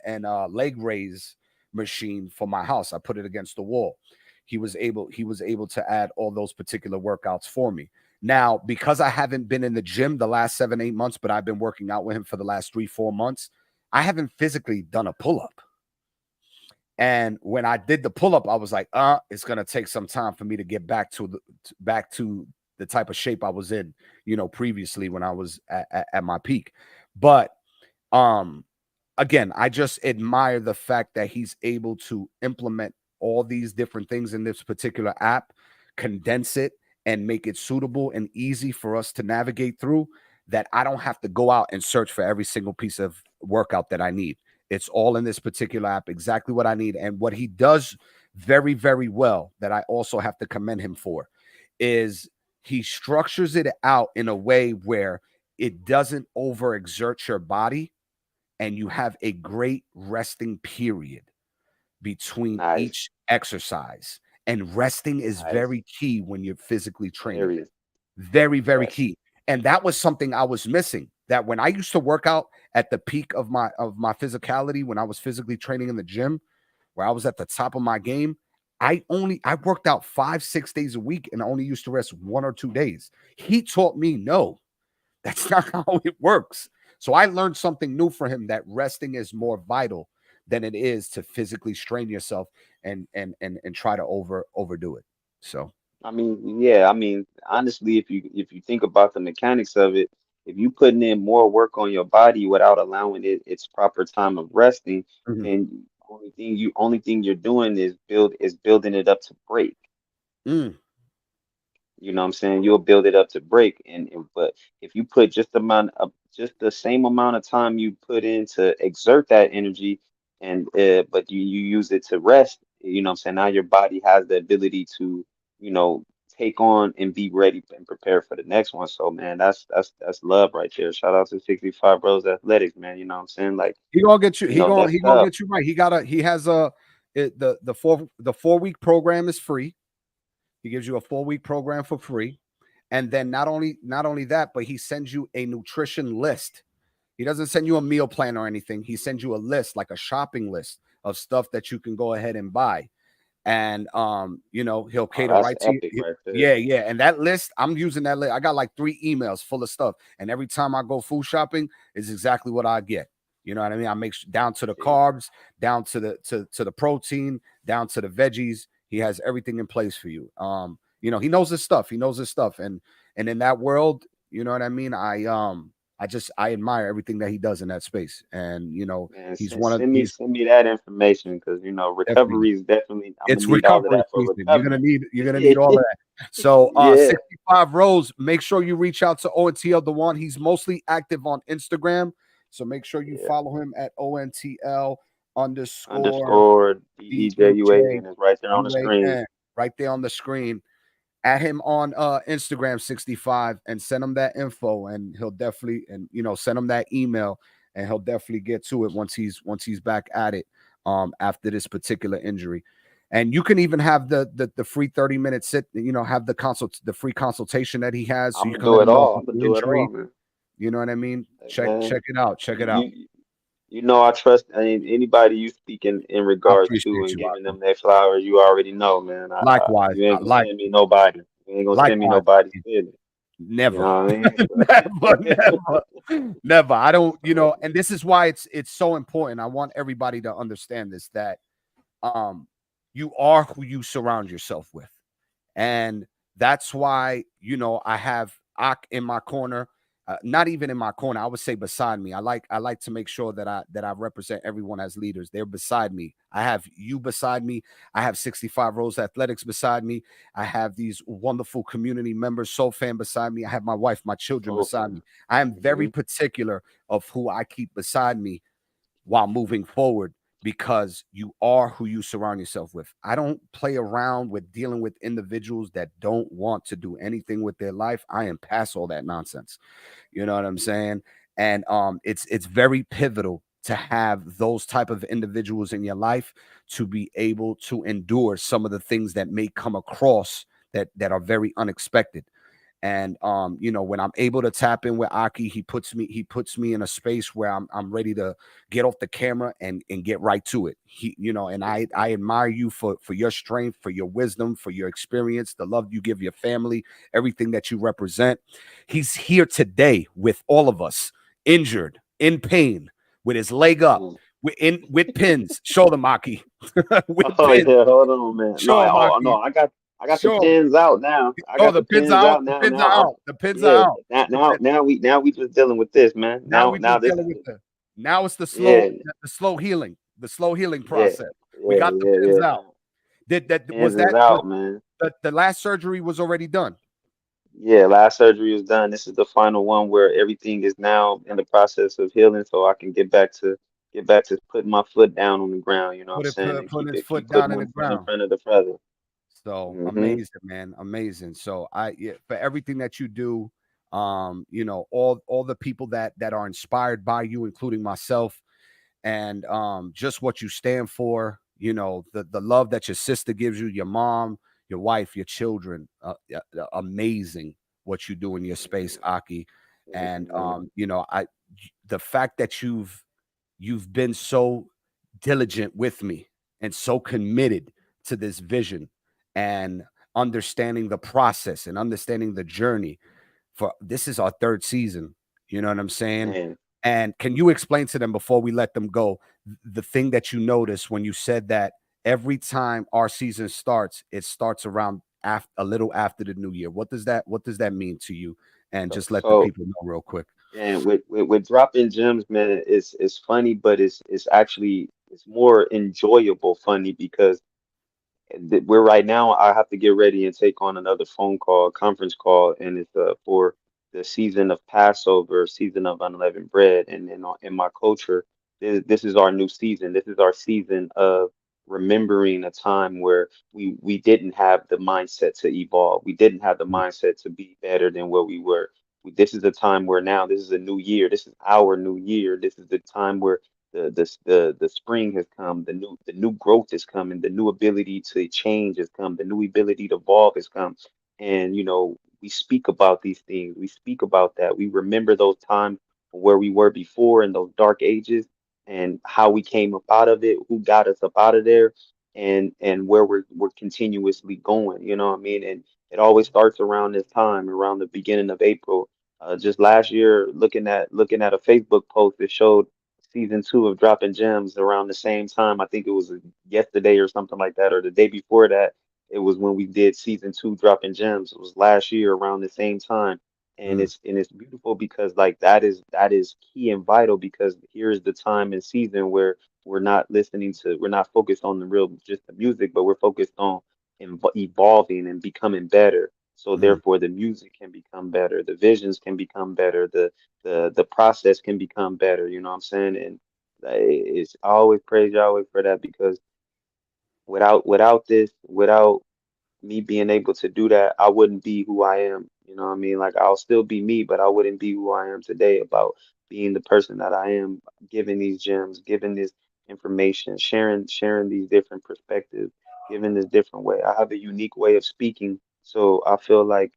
Speaker 2: leg raise machine for my house. I put it against the wall. He was able to add all those particular workouts for me. Now, because I haven't been in the gym the last 7-8 months, but I've been working out with him for the last 3-4 months, I haven't physically done a pull-up. And when I did the pull-up, I was like, it's gonna take some time for me to get back to the type of shape I was in, you know, previously when I was at my peak. But again, I just admire the fact that he's able to implement all these different things in this particular app, condense it, and make it suitable and easy for us to navigate through, that I don't have to go out and search for every single piece of workout that I need. It's all in this particular app, exactly what I need. And what he does very, very well, that I also have to commend him for, is he structures it out in a way where it doesn't overexert your body, and you have a great resting period between
Speaker 3: Nice,
Speaker 2: each exercise. And resting is
Speaker 3: nice.
Speaker 2: very key when you're physically training.
Speaker 3: Serious.
Speaker 2: Very, very
Speaker 3: Yes.
Speaker 2: key. And that was something I was missing. That when I used to work out at the peak of my physicality, when I was physically training in the gym, where I was at the top of my game, I worked out 5-6 days a week and I only used to rest 1 or 2 days. He taught me, no, that's not how it works. So I learned something new for him, that resting is more vital than it is to physically strain yourself and try to overdo it. So
Speaker 3: I mean, yeah, I mean, honestly, if you think about the mechanics of it, if you putting in more work on your body without allowing it its proper time of resting,
Speaker 2: mhm.
Speaker 3: then only thing you're doing is building it up to break.
Speaker 2: Mm,
Speaker 3: You know what I'm saying? You'll build it up to break, but if you put just the same amount of time you put in to exert that energy, and but you use it to rest, you know what I'm saying? Now your body has the ability to, you know, take on and be ready and prepare for the next one. So man, that's love right there. Shout out to 65 Bros Athletics, man. You know what I'm saying? Like,
Speaker 2: he gonna get you.
Speaker 3: you know, that's
Speaker 2: He gonna
Speaker 3: tough.
Speaker 2: get you right. He has the 4 week program is free. He gives you a 4 week program for free. And then not only that, but he sends you a nutrition list. He doesn't send you a meal plan or anything. He sends you a list, like a shopping list of stuff that you can go ahead and buy. And he'll
Speaker 3: Oh,
Speaker 2: cater
Speaker 3: that's
Speaker 2: right to you.
Speaker 3: epic right there.
Speaker 2: Yeah, yeah. And that list, I'm using that list. I got like 3 emails full of stuff. And every time I go food shopping, is exactly what I get. You know what I mean? I make down to the
Speaker 3: See,
Speaker 2: carbs, down to the protein, down to the veggies. He has everything in place for you. He knows his stuff. He knows his stuff. And in that world, you know what I mean? I admire everything that he does in that space. And
Speaker 3: man,
Speaker 2: he's one of
Speaker 3: send
Speaker 2: he's
Speaker 3: me that information because you know
Speaker 2: definitely
Speaker 3: recovery is definitely I'm gonna
Speaker 2: it's
Speaker 3: need all of
Speaker 2: recovery
Speaker 3: that for
Speaker 2: season. You're gonna
Speaker 3: recovery.
Speaker 2: need all of that. So
Speaker 3: Yeah.
Speaker 2: 65 Rose, make sure you reach out to ONTL the one. He's mostly active on Instagram. So make sure you
Speaker 3: Yeah.
Speaker 2: follow him at ONTL underscore
Speaker 3: Underscore
Speaker 2: DEJ
Speaker 3: DEJUAN is right there on the screen.
Speaker 2: UAN right there on the screen. At him on Instagram 65 and send him that info, and he'll definitely send him that email, and he'll definitely get to it once he's back at it after this particular injury. And you can even have the free 30-minute sit, have the free consultation that he has, so
Speaker 3: I'm
Speaker 2: you
Speaker 3: gonna
Speaker 2: can let
Speaker 3: do it
Speaker 2: him know
Speaker 3: all.
Speaker 2: about
Speaker 3: I'm gonna
Speaker 2: the
Speaker 3: do it all,
Speaker 2: injury.
Speaker 3: man.
Speaker 2: You know what I mean?
Speaker 3: Hey,
Speaker 2: Check
Speaker 3: man,
Speaker 2: it out. Check it out.
Speaker 3: you know I trust anybody you speak in
Speaker 2: I
Speaker 3: regards to
Speaker 2: appreciate
Speaker 3: and
Speaker 2: you,
Speaker 3: giving
Speaker 2: Aki.
Speaker 3: them their flowers. You already know, man.
Speaker 2: Likewise.
Speaker 3: You ain't gonna send me nobody. You ain't gonna send me
Speaker 2: Likewise.
Speaker 3: nobody's feelings. You
Speaker 2: Never.
Speaker 3: know what I mean?
Speaker 2: Never. I don't, and this is why it's so important. I want everybody to understand this, that you are who you surround yourself with. And that's why, I have Ak in my corner. Not even in my corner, I would say beside me. I like to make sure that I represent everyone as leaders. They're beside me. I have you beside me. I have 65 Rose Athletics beside me. I have these wonderful community members, Soul Fan beside me. I have my wife, my children beside me. I am very particular of who I keep beside me while moving forward, because you are who you surround yourself with. I don't play around with dealing with individuals that don't want to do anything with their life. I am past all that nonsense. You know what I'm saying? And it's very pivotal to have those type of individuals in your life to be able to endure some of the things that may come across that are very unexpected. And when I'm able to tap in with Aki, he puts me in a space where I'm ready to get off the camera and get right to it. And I admire you for your strength, for your wisdom, for your experience, the love you give your family, everything that you represent. He's here today with all of us, injured, in pain, with his leg up, with pins. Show them, Aki. With
Speaker 3: Oh
Speaker 2: pins.
Speaker 3: yeah, hold on, man. No,
Speaker 2: Show them,
Speaker 3: no,
Speaker 2: Aki.
Speaker 3: I got the
Speaker 2: Show 'em.
Speaker 3: pins out now. I
Speaker 2: Oh,
Speaker 3: got
Speaker 2: the
Speaker 3: the
Speaker 2: pins
Speaker 3: pins
Speaker 2: are out.
Speaker 3: out
Speaker 2: The
Speaker 3: now.
Speaker 2: pins are
Speaker 3: Now,
Speaker 2: out. The pins are
Speaker 3: yeah.
Speaker 2: out. The pin-
Speaker 3: Now we just dealing with this, man.
Speaker 2: Now we
Speaker 3: Now
Speaker 2: just
Speaker 3: this
Speaker 2: dealing
Speaker 3: is
Speaker 2: with now it's the
Speaker 3: yeah,
Speaker 2: slow healing,
Speaker 3: yeah,
Speaker 2: process. We
Speaker 3: yeah,
Speaker 2: got the
Speaker 3: yeah,
Speaker 2: pins
Speaker 3: yeah.
Speaker 2: out.
Speaker 3: Pins is out, man.
Speaker 2: The last surgery was already done.
Speaker 3: Yeah, last surgery is done. This is the final one where everything is now in the process of healing, so I can get back to putting my foot down on the ground. You know what I'm saying, and
Speaker 2: Putting his
Speaker 3: keep
Speaker 2: foot
Speaker 3: putting
Speaker 2: down in the
Speaker 3: one foot in
Speaker 2: ground.
Speaker 3: front of the present.
Speaker 2: So
Speaker 3: Hmm.
Speaker 2: amazing, man, amazing. So for everything that you do, all the people that are inspired by you, including myself, and just what you stand for, the love that your sister gives you, your mom, your wife, your children, amazing what you do in your space, Aki. And the fact that you've been so diligent with me and so committed to this vision and understanding the process and understanding the journey. For this is our 3rd season, you know what I'm saying?
Speaker 3: Man,
Speaker 2: And can you explain to them before we let them go the thing that you noticed when you said that every time our season starts, it starts around a little after the new year? What does that mean to you? And just let the
Speaker 3: So
Speaker 2: people know real quick.
Speaker 3: and with dropping gems, man, it's funny, but it's actually it's more enjoyable funny because we're right now. I have to get ready and take on another phone call, conference call, and it's for the season of Passover, season of unleavened bread, and in my culture, this is our new season. This is our season of remembering a time where we didn't have the mindset to evolve. We didn't have the mindset to be better than where we were. This is the time where now this is a new year. This is our new year. This is the time where the spring has come, the new growth is coming, the new ability to change has come, the new ability to evolve has come. And we speak about these things. We speak about that. We remember those times where we were before in those dark ages and how we came up out of it, who got us up out of there, and where we're continuously going. You know what I mean? And it always starts around this time, around the beginning of April. Just last year, looking at a Facebook post that showed season 2 of Dropping Gems around the same time. I think it was yesterday or something like that, or the day before that. It was when we did season 2 Dropping Gems. It was last year around the same time. And it's beautiful because like that is key and vital because here's the time and season where we're not focused on just the music, but we're focused on evolving and becoming better. So therefore the music can become better, the visions can become better, the process can become better, you know what I'm saying? And I always praise Yahweh for that because without me being able to do that, I wouldn't be who I am. You know what I mean? Like I'll still be me, but I wouldn't be who I am today about being the person that I am, giving these gems, giving this information, sharing these different perspectives, giving this different way. I have a unique way of speaking. So I feel like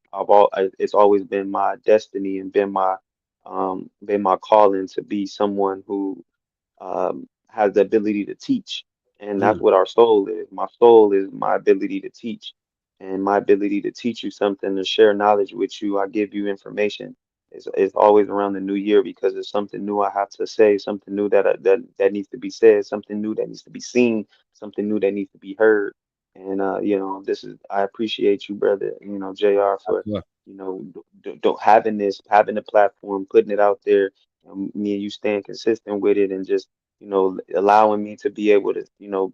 Speaker 3: it's always been my destiny and been my calling to be someone who has the ability to teach. And that's what our soul is. My soul is my ability to teach and my ability to teach you something, to share knowledge with you. I give you information. It's always around the new year because it's something new I have to say, something new that needs to be said, something new that needs to be seen, something new that needs to be heard. And I appreciate you, brother, JR, for don't having having a platform, putting it out there, me and you staying consistent with it, and just allowing me to be able to,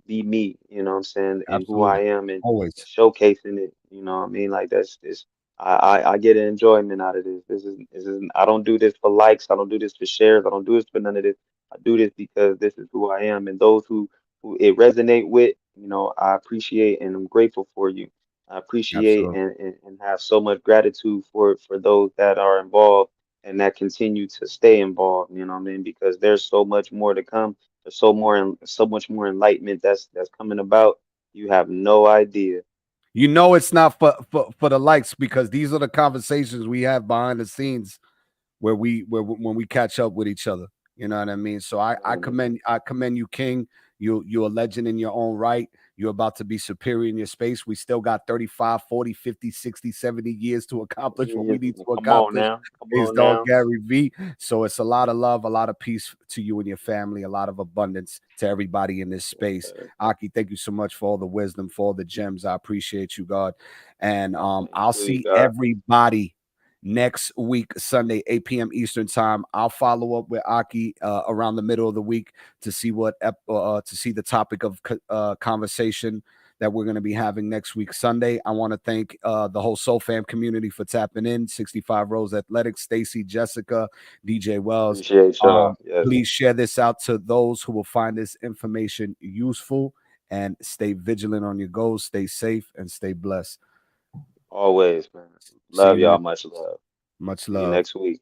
Speaker 3: be me, you know what I'm saying, and who I
Speaker 2: Absolutely.
Speaker 3: am and
Speaker 2: Always.
Speaker 3: showcasing it, you know what I mean? Like I get an enjoyment out of this. This is I don't do this for likes, I don't do this for shares, I don't do this for none of this. I do this because this is who I am. And those who it resonate with, I appreciate and I'm grateful for you. I appreciate
Speaker 2: Absolutely.
Speaker 3: and have so much gratitude for those that are involved and that continue to stay involved, you know what I mean? Because there's so much more to come. There's so much more enlightenment that's coming about. You have no idea.
Speaker 2: It's not for the likes because these are the conversations we have behind the scenes where when we catch up with each other. You know what I mean? So I commend you, King. You're a legend in your own right. You're about to be superior in your space. We still got 35, 40, 50, 60, 70 years to accomplish what we need to accomplish. His dog Gary V. So it's a lot of love, a lot of peace to you and your family, a lot of abundance to everybody in this space. Aki, thank you so much for all the wisdom, for all the gems. I appreciate you, God. And I'll see everybody next week, Sunday, 8 p.m. Eastern time. I'll follow up with Aki around the middle of the week to see to see the topic of conversation that we're going to be having next week, Sunday. I want to thank the whole Soul Fam community for tapping in. 65 Rose Athletics, Stacy, Jessica, DJ Wells.
Speaker 3: Appreciate y'all. Yes.
Speaker 2: Please share this out to those who will find this information useful, and stay vigilant on your goals. Stay safe and stay blessed.
Speaker 3: Always, man. Love y'all. Much love.
Speaker 2: Much
Speaker 3: See
Speaker 2: love.
Speaker 3: you next week.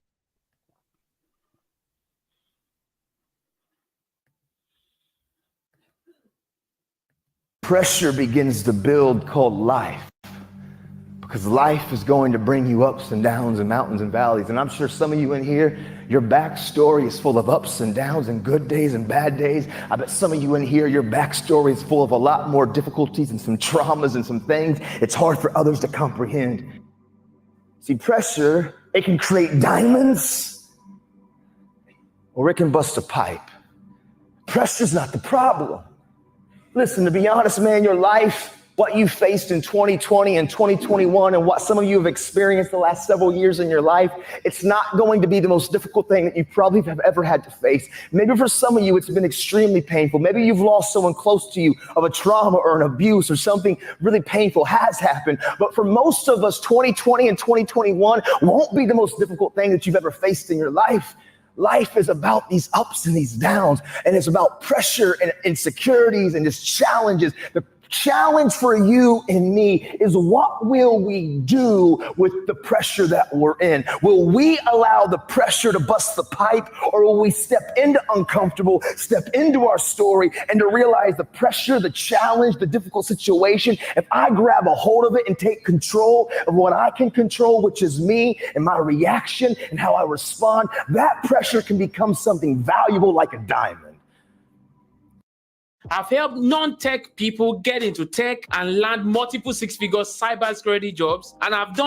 Speaker 4: Pressure begins to build called life. Because life is going to bring you ups and downs and mountains and valleys. And I'm sure some of you in here, your backstory is full of ups and downs and good days and bad days. I bet some of you in here, your backstory is full of a lot more difficulties and some traumas and some things it's hard for others to comprehend. See, pressure, it can create diamonds, or it can bust a pipe. Pressure's not the problem. Listen, to be honest, man, your life, what you faced in 2020 and 2021 and what some of you have experienced the last several years in your life, it's not going to be the most difficult thing that you probably have ever had to face. Maybe for some of you, it's been extremely painful. Maybe you've lost someone close to you of a trauma or an abuse or something really painful has happened. But for most of us, 2020 and 2021 won't be the most difficult thing that you've ever faced in your life. Life is about these ups and these downs, and it's about pressure and insecurities and just challenges. The challenge for you and me is, what will we do with the pressure that we're in? Will we allow the pressure to bust the pipe, or will we step into uncomfortable, step into our story, and to realize the pressure, the challenge, the difficult situation, if I grab a hold of it and take control of what I can control, which is me and my reaction and how I respond, that pressure can become something valuable like a diamond.
Speaker 8: I've helped non-tech people get into tech and land multiple six-figure cybersecurity jobs, and I've done